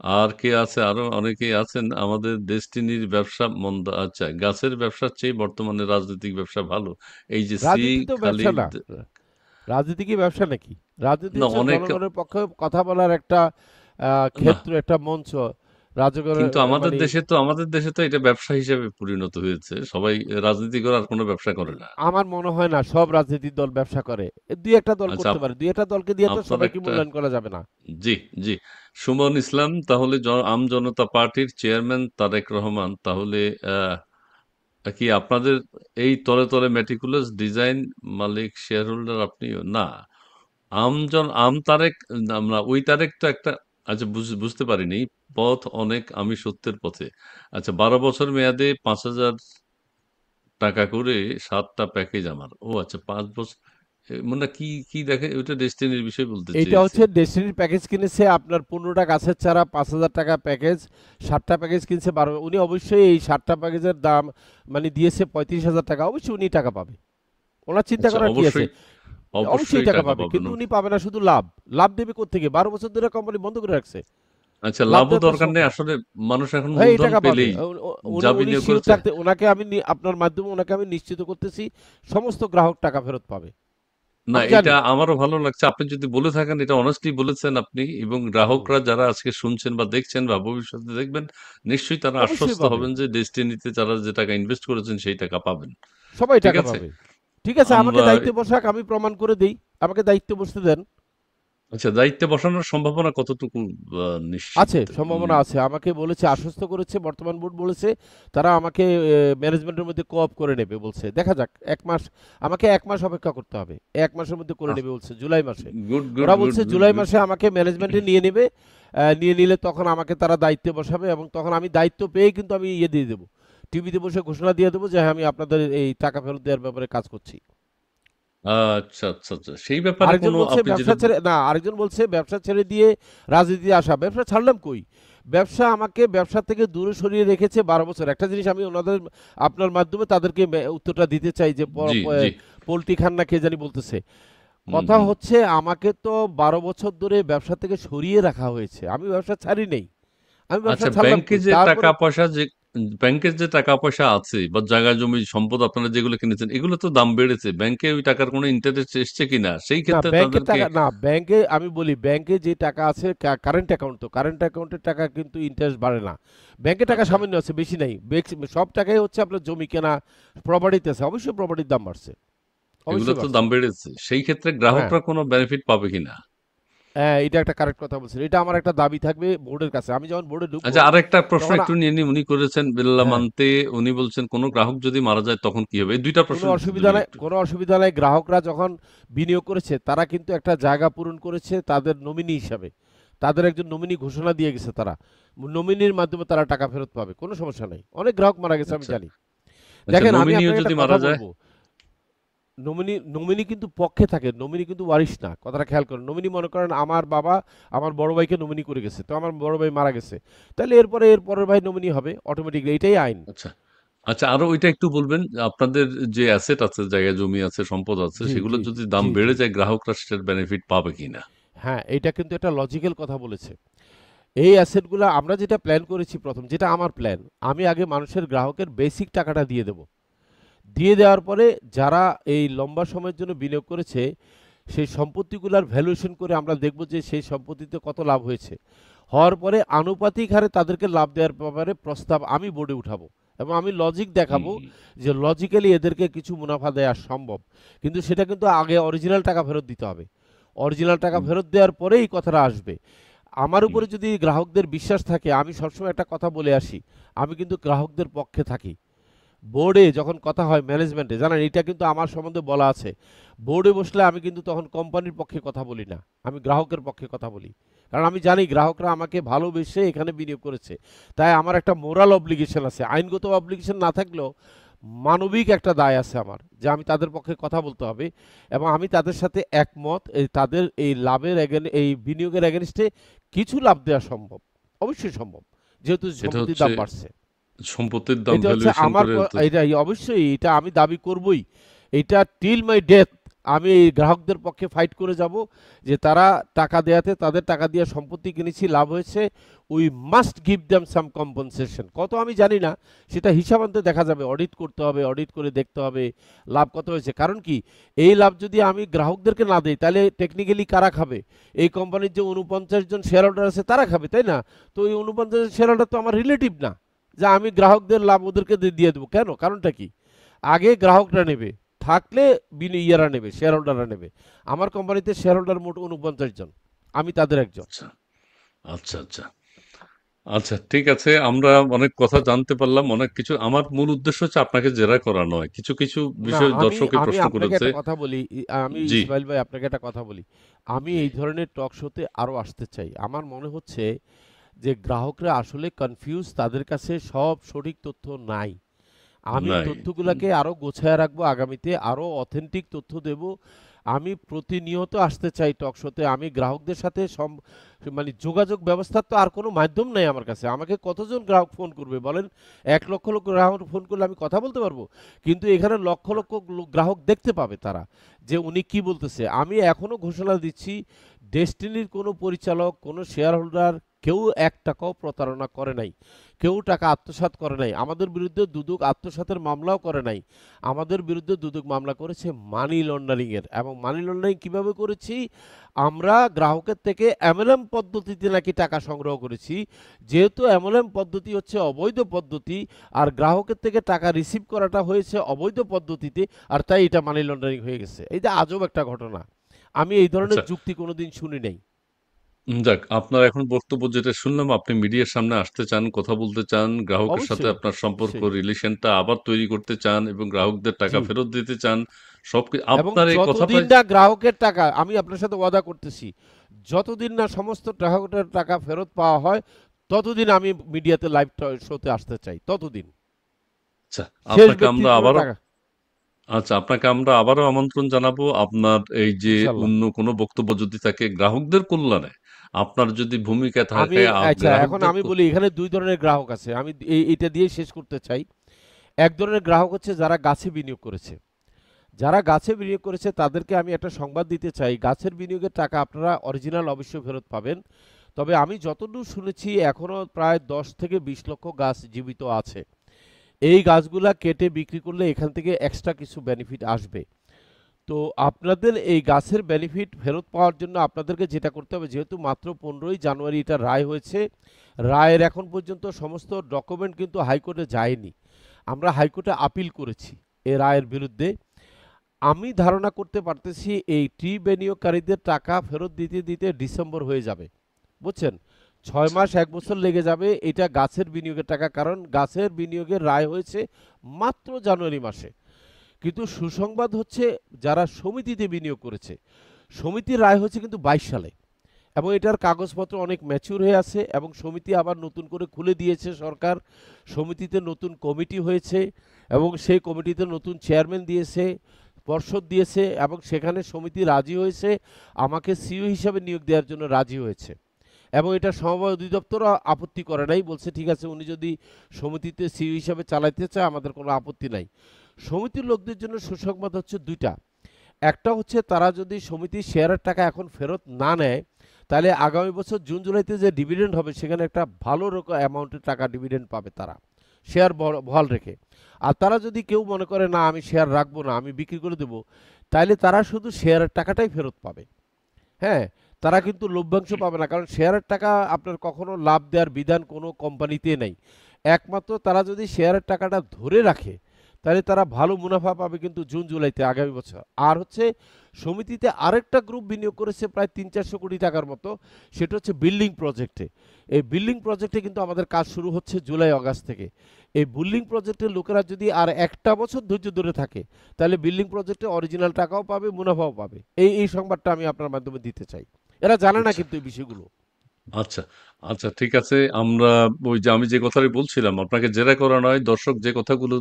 আর কে আছে? আরো অনেকেই আছেন। আমাদের ডেস্টিনির ব্যবসা মন্দা, আচ্ছা গাছের ব্যবসার চেয়ে বর্তমানে রাজনৈতিক ব্যবসা ভালো। এই যে সি রাজনীতি তো ব্যবসা না। খালিদ, রাজনীতি কি ব্যবসা নাকি? রাজনীতি না হচ্ছে অনেক, জনগণের পক্ষে কথা বলার একটা না ক্ষেত্র, একটা মঞ্চ। রাজগণের কিন্তু আমাদের মানে দেশে তো, আমাদের দেশে তো এটা ব্যবসা হিসেবে পরিণত হয়েছে। সবাই রাজনীতি করে আর কোনো ব্যবসা করে না। আমার মনে হয় না সব রাজনৈতিক দল ব্যবসা করে। দুই একটা দল আচ্ছা করতে পারে, দুই একটা দলকে দিয়ে তো আপনার সবাইকে একটা, মূল্যায়ন করা যাবে না। জি, জি। সুমন ইসলাম, তাহলে আম জনতা পার্টির চেয়ারম্যান তারেক রহমান তাহলে আহ, কি আপনাদের এই তলে তলে মেটিকুলাস ডিজাইন মালিক শেয়ার হোল্ডার আপনিও না? আম তারেক, আমরা ওই তারেক তো একটা, আচ্ছা বুঝতে পারিনি। পথ অনেক, আমি সত্যের পথে। আচ্ছা 12 বছর মেয়াদে 5,000 টাকা করে 7টা প্যাকেজ আমার। ও আচ্ছা 5 বছর, মানে কি কি দেখে ওইটা ডেস্টিনির বিষয় বলতে এইটা চেয়েছে। হচ্ছে ডেস্টিনির প্যাকেজ কিনেছে আপনার 15টা গাছের চারা 5,000 টাকা প্যাকেজ, 7টা প্যাকেজ কিনছে 12। উনি অবশ্যই এই 7টা প্যাকেজের দাম মানে দিয়েছে 35,000 টাকা, অবশ্যই উনি টাকা পাবে। ওনার চিন্তা আচ্ছা করার কি আছে? অবশ্যই, অবশ্যই অবশ্যই টাকা টাকা পাবে, পাবেন। কিন্তু উনি পাবে না শুধু লাভ। লাভ দেবে কোত্থেকে? 12 বছর ধরে কোম্পানি বন্ধ করে রাখছে, আচ্ছা লাভ লাভও দেওয়া তো দরকার নেই সম্ভব। আসলে, মানুষ এখন ভাই এই মূলধন টাকা পাবে। পেলেই উনি যা উনি বিনিয়োগ শিওর করেছে। থাকতে, ওনাকে আমি আপনার মাধ্যমে ওনাকে আমি নিশ্চিত করতেছি সমস্ত গ্রাহক টাকা ফেরত পাবে। না আমি এটা জানি। আমারও ভালো লাগছে, আপনি যদি বলে থাকেন, এটা অনেস্টলি বলেছেন আপনি, এবং হুম, গ্রাহকরা যারা আজকে শুনছেন বা দেখছেন বা ভবিষ্যতে দেখবেন, নিশ্চয়ই তারা অবশ্যই আশ্বস্ত পাবে। হবেন যে ডেস্টিনিতে যারা যে টাকা ইনভেস্ট করেছেন সেই টাকা পাবেন। সবাই ঠিক টাকা আছে। পাবে। ঠিক আছে, আমাকে আমরা, দায়িত্বে বসাক, আমি প্রমাণ করে দেই। আমাকে দায়িত্বে বসতে দেন। আচ্ছা দায়িত্বে বসানোর সম্ভাবনা কতটুকু নিশ্চিত? আছে, সম্ভাবনা উম, আছে। আমাকে বলেছে, আশ্বস্ত করেছে, বর্তমান বোর্ড বলেছে তারা আমাকে ম্যানেজমেন্টের মধ্যে কোঅপ করে নেবে বলছে। দেখা যাক, 1 মাস, আমাকে 1 মাস অপেক্ষা করতে হবে। 1 মাসের মধ্যে করে নেবে বলছে, জুলাই মাসে। গুড গুড ওরা গুড বলছে গুড জুলাই গুড। মাসে আমাকে ম্যানেজমেন্টে নিয়ে নেবে। নিয়ে নিলে তখন আমাকে তারা দায়িত্বে বসাবে, এবং তখন আমি দায়িত্ব পেয়ে কিন্তু আমি ইয়ে দিয়ে দেবো, টিভিতে বসে ঘোষণা দিয়ে দেবো যে হ্যাঁ, আমি আপনাদের এই টাকা ফেরত দেওয়ার ব্যাপারে কাজ করছি। আচ্ছা আচ্ছা আচ্ছা, সেই ব্যাপারে আরেকজন কোনো বলছে আপনি ব্যবসা যেটা, ছেড়ে, না আরেকজন বলছে ব্যবসা ছেড়ে দিয়ে রাজনীতি আসা। ব্যবসা ছাড়লাম কই? ব্যবসা আমাকে ব্যবসা থেকে দূরে সরিয়ে রেখেছে 12 বছর। একটা জিনিস আমি ওনাদের, আপনার মাধ্যমে তাদেরকে উত্তরটা দিতে চাই যে জি জি, পোল্ট্রি খান না কে জানি বলতেছে। হুম কথা হুম। হচ্ছে আমাকে তো 12 বছর ধরে ব্যবসা থেকে সরিয়ে রাখা হয়েছে, আমি ব্যবসা ছাড়ি নেই। আমি ব্যবসা আচ্ছা ছাড়লাম ব্যাংকে কই? যে টাকা তারপরে পয়সা যে, ব্যাংকের যে টাকা পয়সা আছে বা জায়গা জমি সম্পদ আপনারা যেগুলো কিনেছেন এগুলো তো দাম বেড়েছে, ব্যাংকে ওই টাকার কোনো ইন্টারেস্ট এসছে কিনা সেই না, ক্ষেত্রে ব্যাংকের তাদেরকে, টাকা না, ব্যাংকে আমি বলি, ব্যাংকে যে টাকা আছে কারেন্ট অ্যাকাউন্ট, তো কারেন্ট অ্যাকাউন্টের টাকা কিন্তু ইন্টারেস্ট বাড়ে না। ব্যাংকে টাকা আচ্ছা সামান্য আছে, বেশি নাই। সব টাকাই হচ্ছে আপনার জমি কেনা, প্রপার্টিতে আছে। অবশ্যই প্রপার্টির দাম বাড়ছে, এগুলো অবশ্যই তো বাড়ছে। দাম বেড়েছে, সেই ক্ষেত্রে হ্যাঁ, গ্রাহকরা কোনো বেনিফিট পাবে কিনা? হ্যাঁ, এটা একটা কারেক্ট কথা বলছেন। এটা আমার একটা দাবি থাকবে বোর্ডের কাছে। আমি যখন বোর্ডে ঢুকবো আচ্ছা আরেকটা প্রশ্ন তখন একটু নিয়ে নিই, উনি করেছেন বিল্লা হ্যাঁ, মানতে, উনি বলছেন কোনো গ্রাহক যদি মারা যায় তখন কি হবে? এই দুইটা কোনো প্রশ্নের উত্তর অসুবিধা দিবেন নাই, একটু। কোনো অসুবিধা নাই। গ্রাহকরা যখন বিনিয়োগ করেছে তারা কিন্তু একটা জায়গা পূরণ করেছে তাদের নমিনি হিসাবে। তাদের একজন নমিনি ঘোষণা দিয়ে গেছে তারা। নমিনির মাধ্যমে তারা টাকা ফেরত পাবে। কোনো সমস্যা নাই। অনেক গ্রাহক মারা গেছে আমি আচ্ছা জানি। আচ্ছা, দেখেন আমি নমিনিও আপনাকে যদি একটা কথা মারা যায়? বলবো। নমিনি নমিনি কিন্তু পক্ষে থাকে। নমিনি কিন্তু ওয়ারিশ না। কথাটা খেয়াল করেন। নমিনি মনে করেন আমার বাবা আমার বড় ভাইকে নমিনি করে গেছে। তো আমার বড় ভাই মারা গেছে। তাহলে এরপরে এর পরের ভাই নমিনি হবে অটোমেটিক্যালি। এটাই আইন। আচ্ছা আচ্ছা, আরো ওইটা একটু বলবেন যে আপনাদের যে অ্যাসেট আছে, জায়গা জমি আছে, সম্পদ আছে, জি, সেগুলো জি, যদি দাম জি, জি। বেড়ে যায় গ্রাহকরা সেটার বেনিফিট পাবে কিনা? হ্যাঁ, এইটা কিন্তু একটা লজিক্যাল কথা বলেছে। এই অ্যাসেটগুলা আমরা যেটা প্ল্যান করেছি ১ম, যেটা আমার প্ল্যান, আমি আগে মানুষের গ্রাহকের বেসিক টাকাটা দিয়ে দেব। দিয়ে দেওয়ার পরে যারা এই লম্বা সময়ের জন্য বিনিয়োগ করেছে, সেই সম্পত্তিগুলার ভ্যালুয়েশন করে আমরা দেখব যে সেই সম্পত্তিতে কত লাভ হয়েছে। হওয়ার পরে আনুপাতিক হারে তাদেরকে লাভ দেওয়ার ব্যাপারে প্রস্তাব আমি বোর্ডে উঠাবো। এবং আমি লজিক হুম দেখাবো হুম। যে লজিক্যালি এদেরকে কিছু মুনাফা দেওয়া সম্ভব। কিন্তু সেটা কিন্তু আগে অরিজিনাল টাকা ফেরত দিতে হবে। অরিজিনাল টাকা হুম, ফেরত দেওয়ার পরেই এই কথাটা আসবে। আমার হুম। উপরে যদি গ্রাহকদের বিশ্বাস থাকে, আমি সবসময় একটা কথা বলে আসি, আমি কিন্তু গ্রাহকদের পক্ষে থাকি। বোর্ডে যখন কথা হয় ম্যানেজমেন্টে, জানেন এটা কিন্তু আমার সম্বন্ধে বলা আছে। বোর্ডে বসলে আমি কিন্তু তখন কোম্পানির পক্ষে কথা বলি না, আমি গ্রাহকের পক্ষে কথা বলি। কারণ আমি জানি গ্রাহকরা আমাকে ভালোবেসে এখানে বিনিয়োগ করেছে। তাই আমার একটা মোরাল অব্লিগেশন আছে, আইনগত অব্লিগেশন না থাকলেও মানবিক একটা দায় আছে আমার, যে আমি তাদের পক্ষে কথা বলতে হবে। এবং আমি তাদের সাথে একমত, এই তাদের এই লাভের এই বিনিয়োগের এগেনস্টে কিছু লাভ দেওয়া সম্ভব, অবশ্যই সম্ভব, যেহেতু এটা সম্পত্তির হচ্ছে দাম বাড়ছে। সম্পত্তির দাম এটা হচ্ছে ভ্যালুয়েশন আমার করে তো। এটা অবশ্যই, এটা আমি দাবি করবই। এটা টিল মাই ডেথ আমি এই গ্রাহকদের পক্ষে ফাইট করে যাব যে তারা টাকা দেয়াতে তাদের টাকা দিয়ে সম্পত্তি কিনেছি, লাভ হয়েছে, we must give them some compensation. কত আমি জানি না, সেটা হিসাব আনতে দেখা যাবে, অডিট করতে হবে, অডিট করে দেখতে হবে লাভ কত হয়েছে। কারণ কি, এই লাভ যদি আমি গ্রাহকদেরকে না দিই তাহলে টেকনিক্যালি কারা খাবে? এই কোম্পানির যে 49 জন শেয়ার হোল্ডার আছে তারা খাবে, তাই না? তো এই 49 শেয়ার হোল্ডার তো আমার রিলেটিভ না যে আমি গ্রাহকদের লাভ ওদেরকে দিয়ে দেবো। কেন? কারণটা কি? আগে গ্রাহকরা নেবে, থাকলে ইয়ারা নেবে, শেয়ার হোল্ডাররা নেবে। আমার কোম্পানিতে শেয়ার হোল্ডার মোট 49 জন, আমি তাদের একজন। আচ্ছা, আচ্ছা, আচ্ছা, আচ্ছা, ঠিক আছে। আমরা অনেক কথা জানতে পারলাম, অনেক কিছু। আমার মূল উদ্দেশ্য হচ্ছে আপনাকে জেরা করা নয়। কিছু কিছু না, বিষয় আমি দর্শকে আমি প্রশ্ন আপনাকে করেছে। একটা কথা বলি, আমি জি, ইসমাইল ভাই আপনাকে একটা কথা বলি। আমি জি, এই ধরনের টক শোতে আরো আসতে চাই। আমার মনে হচ্ছে যে গ্রাহকরা আসলে কনফিউজ, তাদের কাছে সব সঠিক তথ্য নাই। আমি নাই। তথ্যগুলাকে আরো গোছায় রাখবো, আগামীতে আরো অথেন্টিক তথ্য দেব। আমি প্রতিনিয়ত আসতে চাই টক শোতে। আমি গ্রাহকদের সাথে মানে যোগাযোগ ব্যবস্থার তো আর কোনো মাধ্যম নাই আমার কাছে। আমাকে কতজন গ্রাহক ফোন করবে বলেন? 1 লক্ষ লোক গ্রাহক ফোন করলে আমি কথা বলতে পারবো? কিন্তু এখানে লক্ষ লক্ষ গ্রাহক দেখতে পাবে তারা যে উনি কি বলতেছে। আমি এখনো ঘোষণা দিচ্ছি, ডেস্টিনির কোনো পরিচালক, কোনো শেয়ার হোল্ডার, কেউ 1 টাকাও প্রতারণা করে নাই, কেউ টাকা আত্মসাৎ করে নাই। আমাদের বিরুদ্ধে দুদক আত্মসাতের মামলাও করে নাই। আমাদের বিরুদ্ধে দুদক মামলা করেছে মানি লন্ডারিংয়ের। এবং মানি লন্ডারিং কিভাবে করেছি? আমরা গ্রাহকের থেকে এমএলএম পদ্ধতিতে নাকি টাকা সংগ্রহ করেছি। যেহেতু এমএলএম পদ্ধতি হচ্ছে অবৈধ পদ্ধতি, আর গ্রাহকের থেকে টাকা রিসিভ করাটা হয়েছে অবৈধ পদ্ধতিতে, আর তাই এটা মানি লন্ডারিং হয়ে গেছে। এই যে আজব একটা ঘটনা, আমি এই ধরনের আচ্ছা, যুক্তি কোনোদিন শুনি নাই। যাক, আপনার এখন বক্তব্য যেটা শুনলাম, আপনি মিডিয়ার সামনে আসতে চান, কথা বলতে চান, গ্রাহকের সাথে অবশ্যই, আপনার সম্পর্ক, নিশ্চয়ই। রিলেশনটা আবার তৈরি করতে চান এবং গ্রাহকদের টাকা জি। ফেরত দিতে চান। এবং আপনার এই কথাটা। যতদিন না গ্রাহকের টাকা, আমি আপনার সাথে ওয়াদা করতেছি, যতদিন না সমস্ত গ্রাহকের টাকা ফেরত পাওয়া হয়, ততদিন আমি মিডিয়াতে লাইভ শোতে আসতে চাই, ততদিন। আচ্ছা, শেষ আপনাকে ব্যক্তির আমরা কোনো আবারও টাকা। আচ্ছা, আপনাকে আমরা আবারও আমন্ত্রণ জানাবো। আপনার এই যে ইনশাল্লাহ। অন্য কোনো বক্তব্য যদি থাকে গ্রাহকদের কল্যাণে, আপনার যদি ভূমিকা আমি থাকে আচ্ছা, এখন গ্রাহকদের আমি বলি, এখানে দুই ধরনের গ্রাহক আছে, আমি এইটা দিয়ে শেষ করতে চাই। এক ধরনের গ্রাহক হচ্ছে যারা গাছে বিনিয়োগ করেছে। যারা গাছে বিনিয়োগ করেছে তাদেরকে আমি একটা সংবাদ দিতে চাই, গাছের বিনিয়োগের টাকা আপনারা অরিজিনাল অবশ্যই ফেরত পাবেন। তবে আমি যতদূর শুনেছি এখনো প্রায় 10 থেকে 20 লক্ষ গাছ জীবিত আছে। এই গাছগুলা কেটে বিক্রি করলে এখান থেকে এক্সট্রা কিছু বেনিফিট আসবে। তো আপনাদের এই গাছের বেনিফিট ফেরত পাওয়ার জন্য আপনাদেরকে যেটা করতে হবে, যেহেতু মাত্র 15ই জানুয়ারি এটা রায় হয়েছে, রায়ের এখন পর্যন্ত সমস্ত ডকুমেন্ট কিন্তু হাইকোর্টে যায়নি। আমরা হাইকোর্টে আপিল করেছি এ রায়ের বিরুদ্ধে। আমি ধারণা করতে পারতেছি এই টি বিনিয়োগকারীদের টাকা ফেরত দিতে দিতে ডিসেম্বর হয়ে যাবে, বুঝছেন? 6 মাস 1 বছর লেগে যাবে এটা গাছের বিনিয়োগের টাকা, কারণ গাছের বিনিয়োগের রায় হয়েছে মাত্র জানুয়ারি মাসে। কিন্তু সুসংবাদ হচ্ছে, যারা সমিতিতে বিনিয়োগ করেছে, সমিতির রায় হয়েছে কিন্তু 22 সালে, এবং এটার কাগজপত্র অনেক ম্যাচিউর হয়ে আছে, এবং সমিতি আবার নতুন করে খুলে দিয়েছে সরকার। সমিতিতে নতুন কমিটি হয়েছে, এবং সেই কমিটিতে নতুন চেয়ারম্যান দিয়েছে, পর্ষদ দিয়েছে, এবং সেখানে সমিতি রাজি হয়েছে, আমাকে সিইও হিসাবে নিয়োগ দেওয়ার জন্য রাজি হয়েছে। এবং এটা সমবায় অধিদপ্তরও আপত্তি করে নাই, বলছে ঠিক আছে, উনি যদি সমিতিতে সিইও হিসাবে চালাইতে চায় আমাদের কোনো আপত্তি নাই। সমিতির লোকদের জন্য সুসংবাদ হচ্ছে দুইটা। একটা হচ্ছে, তারা যদি সমিতির শেয়ারের টাকা এখন ফেরত না নেয়, তাহলে আগামী বছর জুন জুলাইতে যে ডিভিডেন্ড হবে সেখানে একটা ভালো রকম অ্যামাউন্টের টাকা ডিভিডেন্ড পাবে তারা, শেয়ার বহাল রেখে। আর তারা যদি কেউ মনে করে না আমি শেয়ার রাখবো না, আমি বিক্রি করে দেবো, তাহলে তারা শুধু শেয়ারের টাকাটাই ফেরত পাবে। হ্যাঁ, তারা কিন্তু লভ্যাংশ পাবে না, কারণ শেয়ারের টাকা আপনার কখনো লাভ দেওয়ার বিধান কোনো কোম্পানিতে নেই। একমাত্র তারা যদি শেয়ারের টাকাটা ধরে রাখে, তাহলে তারা ভালো মুনাফা পাবে কিন্তু জুন জুলাইতে আগামী বছর। আর হচ্ছে, সমিতিতে আরেকটা গ্রুপ বিনিয়োগ করেছে প্রায় 300-400 কোটি টাকার মতো, সেটা হচ্ছে বিল্ডিং প্রজেক্টে। এই বিল্ডিং প্রজেক্টে কিন্তু আমাদের কাজ শুরু হচ্ছে জুলাই আগস্ট থেকে। এই বিল্ডিং প্রজেক্টের লোকেরা যদি আর একটা বছর ধৈর্য ধরে থাকে, তাহলে বিল্ডিং প্রজেক্টে অরিজিনাল টাকাও পাবে, মুনাফাও পাবে। এই সংবাদটা আমি আপনার মাধ্যমে দিতে চাই। এরা জানে না আচ্ছা, কিন্তু এই বিষয়গুলো। আচ্ছা, আচ্ছা, ঠিক আছে। আমরা ওই যে আমি যে কথাটি বলছিলাম, আপনাকে জেরা করা নয়, দর্শক যে কথাগুলো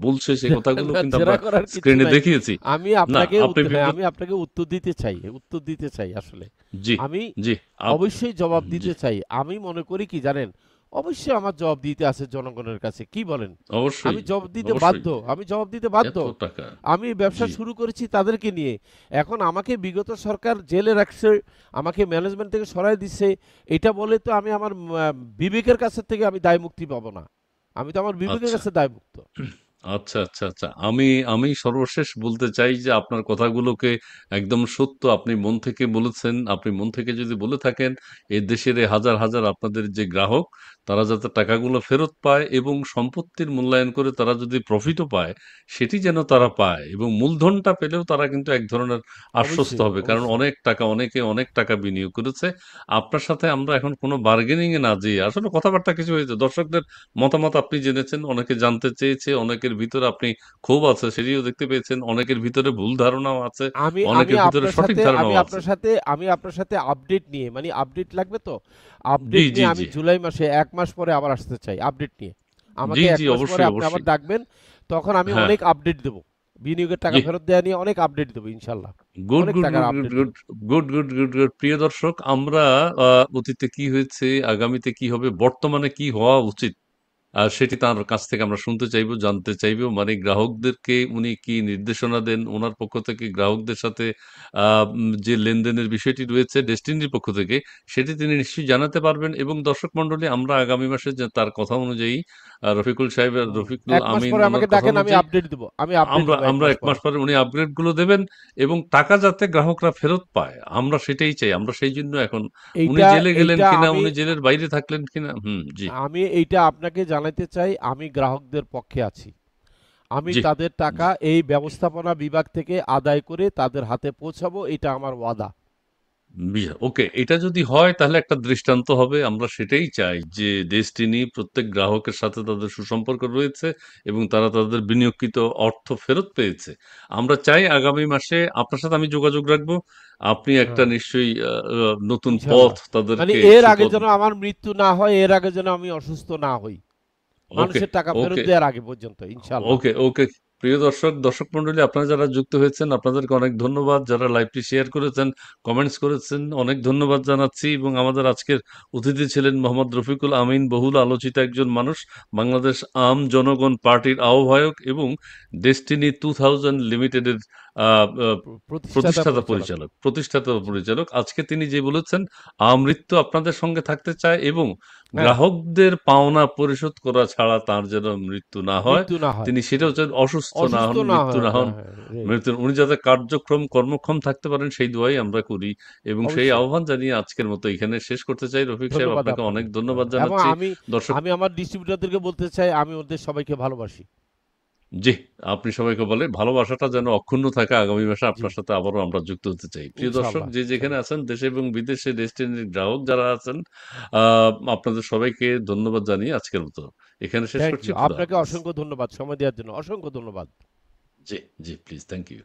বলছে সেই কথাগুলো না, কিন্তু আমরা জেরা করার কিছু স্ক্রিনে নাই। দেখিয়েছি। আমি না, আপনাকে আপনি হ্যাঁ, বিব্রত। আমি আপনাকে উত্তর দিতে চাই, উত্তর দিতে চাই আসলে। জি, আমি জি, আপ অবশ্যই জবাব জি, দিতে চাই। আমি মনে করি কি জানেন, অবশ্যই আমার জবাব দিতে আছে জনগণের কাছে, কি বলেন? আমি অবশ্যই, জবাব দিতে অবশ্যই। বাধ্য, আমি জবাব দিতে বাধ্য। এত টাকা। আমি ব্যবসা জি। শুরু করেছি তাদেরকে নিয়ে। এখন আমাকে বিগত সরকার জেলে রাখছে, আমাকে ম্যানেজমেন্ট থেকে সরায় দিচ্ছে। এটা বলে তো আমি আমার বিবেকের কাছে থেকে আমি দায় মুক্তি পাবো না। আমি তো আমার বিবেকের আচ্ছা। কাছে দায়মুক্ত। আচ্ছা, আচ্ছা, আচ্ছা। আমি সর্বশেষ বলতে চাই যে আপনার কথাগুলোকে একদম সত্য। আপনি মন থেকে বলেছেন। আপনি মন থেকে যদি বলে থাকেন, এ দেশের এ হাজার, হাজার আপনাদের যে গ্রাহক, তারা যাতে টাকাগুলো ফেরত পায় এবং সম্পত্তির মূল্যায়ন করে তারা যদি প্রফিটও পায়, সেটি যেন তারা পায় এবং মূলধনটা পেলেও তারা কিন্তু এক ধরনের আশ্বস্ত অবশ্যই, হবে। কারণ অবশ্যই। অনেক টাকা, অনেকে অনেক টাকা বিনিয়োগ করেছে। আপনার সাথে আমরা এখন কোনো বার্গেনিং এ না যেয়ে আসলে কথাবার্তা কিছু হয়েছে। দর্শকদের মতামত আপনি জেনেছেন, অনেকে জানতে চেয়েছে, অনেকের ভিতরে আপনি ক্ষোভ আছে সেটিও দেখতে পেয়েছেন, অনেকের ভিতরে ভুল ধারণাও আছে, আমি আমি অনেকের ভিতরে আপনার সঠিক সাথে আমি ধারণাও আছে। আপনার সাথে আমি আপনার সাথে আপডেট নিয়ে, মানে আপডেট লাগবে তো? জি, আপডেট জি, নিয়ে আমি জি। জুলাই মাসে ১ মাস পরে আবার আসতে চাই আপডেট নিয়ে। জি, আমাকে ১ জি, মাস পরে অবশ্যই, আপনি আবার অবশ্যই। ডাকবেন। তখন আমি হ্যাঁ, অনেক আপডেট দেব। বিনিয়োগের টাকা জি। ফেরত দেয়া নিয়ে অনেক আপডেট দেব ইনশাআল্লাহ। গুড, অনেক গুড, টাকার গুড, গুড, আপডেট দেব। গুড, গুড, গুড, গুড, গুড। প্রিয় দর্শক, আমরা অতীতে কি হয়েছে, আগামীতে কি হবে, বর্তমানে কি হওয়া উচিত সেটি তার কাছ থেকে আমরা শুনতে চাইবো, জানতে চাইবো। মানে গ্রাহকদেরকে উনি কি নির্দেশনা দেন, উনার পক্ষ থেকে গ্রাহকদের সাথে যে লেনদেনের বিষয়টি রয়েছে ডেস্টিনির পক্ষ থেকে, সেটি তিনি নিশ্চয়ই জানাতে পারবেন এবং দর্শক মণ্ডলী আমরা আগামী মাসে যে তার কথা অনুযায়ী রফিকুল সাহেব, হুম। রফিকুল ১ মাস আমিন পরে ওনার আমাকে কথা ডাকেন, আমি অনুযায়ী আপডেট দেব। আমি আপডেট আমরা দেব ১ আমরা মাস ১ মাস পরে। পরে উনি আপগ্রেড গুলো দেবেন এবং টাকা যাতে গ্রাহকরা ফেরত পায়। আমরা সেটাই চাই। আমরা সেইজন্য এখন উনি এইটা জেলে গেলেন এইটা কিনা, আমি উনি জেলের বাইরে থাকলেন কিনা জি, আমি এইটা আপনাকে জানাতে চাই, আমি গ্রাহকদের পক্ষে আছি। আমি জি, তাদের জি। টাকা এই ব্যবস্থাপনা বিভাগ থেকে আদায় করে তাদের হাতে পৌঁছাবো, এটা আমার ওয়াদা। ওকে। এটা যদি হয় তাহলে একটা দৃষ্টান্ত হবে। আমরা সেটাই চাই যে ডেসটিনি প্রত্যেক গ্রাহকের সাথে তাদের সুসম্পর্ক রয়েছে এবং তারা তাদের বিনিয়োগকৃত অর্থ ফেরত পেয়েছে। আমরা চাই আগামী মাসে আপনার সাথে আমি যোগাযোগ রাখবো। আপনি একটা হ্যাঁ, নিশ্চয়ই নতুন পথ ইনশাল্লাহ। মানে তাদেরকে এর আগে সুপথ যেন আমার মৃত্যু না হয়, এর আগে যেন আমি অসুস্থ না হই। ওকে, মানুষের টাকা ফেরত ওকে। দেওয়ার আগে পর্যন্ত ইনশাল্লাহ। ওকে, ওকে। প্রিয় দর্শক মণ্ডলী আপনারা যারা যুক্ত হয়েছেন আপনাদেরকে অনেক ধন্যবাদ। যারা লাইভটি শেয়ার করেছেন, কমেন্টস করেছেন অনেক ধন্যবাদ জানাচ্ছি এবং আমাদের আজকের অতিথি ছিলেন মোহাম্মদ রফিকুল আমিন, বহুল আলোচিত একজন মানুষ, বাংলাদেশ আম জনগণ পার্টির আহ্বায়ক এবং ডেস্টিনি 2000 লিমিটেডের আ আ প্রতিষ্ঠাতা পরিচালক। প্রতিষ্ঠাতা জি। পরিচালক। আজকে তিনি যে বলেছেন, আমৃত্যু আপনাদের সঙ্গে থাকতে চায় এবং হ্যাঁ, গ্রাহকদের পাওনা পরিশোধ করা ছাড়া তার যেন মৃত্যু না হয়। মৃত্যু না হয়। তিনি সেটাও চান অসুস্থ না অসুস্থ হন, না মৃত্যু হয়, না হন। হ্যাঁ, হ্যাঁ, রাইট। উনি যাতে কর্মক্ষম থাকতে পারেন সেই দোয়াই আমরা করি এবং সেই অবশ্যই। আহ্বান জানিয়ে আজকের মতো এখানে শেষ করতে চাই। রফিক সাহেব ধন্যবাদ আপনাকে আপনাকে। অনেক ধন্যবাদ এবং জানাচ্ছি। আমি দর্শক আমি আমার ডিস্ট্রিবিউটরদেরকে বলতে চাই, আমি ওদের সবাইকে ভালোবাসি। জি, আপনি সবাইকে বলে ভালোবাসাটা যেন অক্ষুণ্ণ থাকে। আগামী মাসে জি, আপনার সাথে আবারও আমরা যুক্ত হতে চাই। প্রিয় দর্শক ইনশাআল্লাহ, যে যেখানে ইনশাআল্লাহ। আছেন দেশে এবং বিদেশে ডেস্টিনির গ্রাহক যারা আছেন আ আপনাদের সবাইকে ধন্যবাদ জানিয়ে আজকের মতো এখানে শেষ থ্যাংক করছি। ইউ। খোদা আপনাকে হাফেজ। অসংখ্য ধন্যবাদ সময় দেওয়ার জন্য। অসংখ্য ধন্যবাদ। জি, জি প্লিজ থ্যাংক ইউ।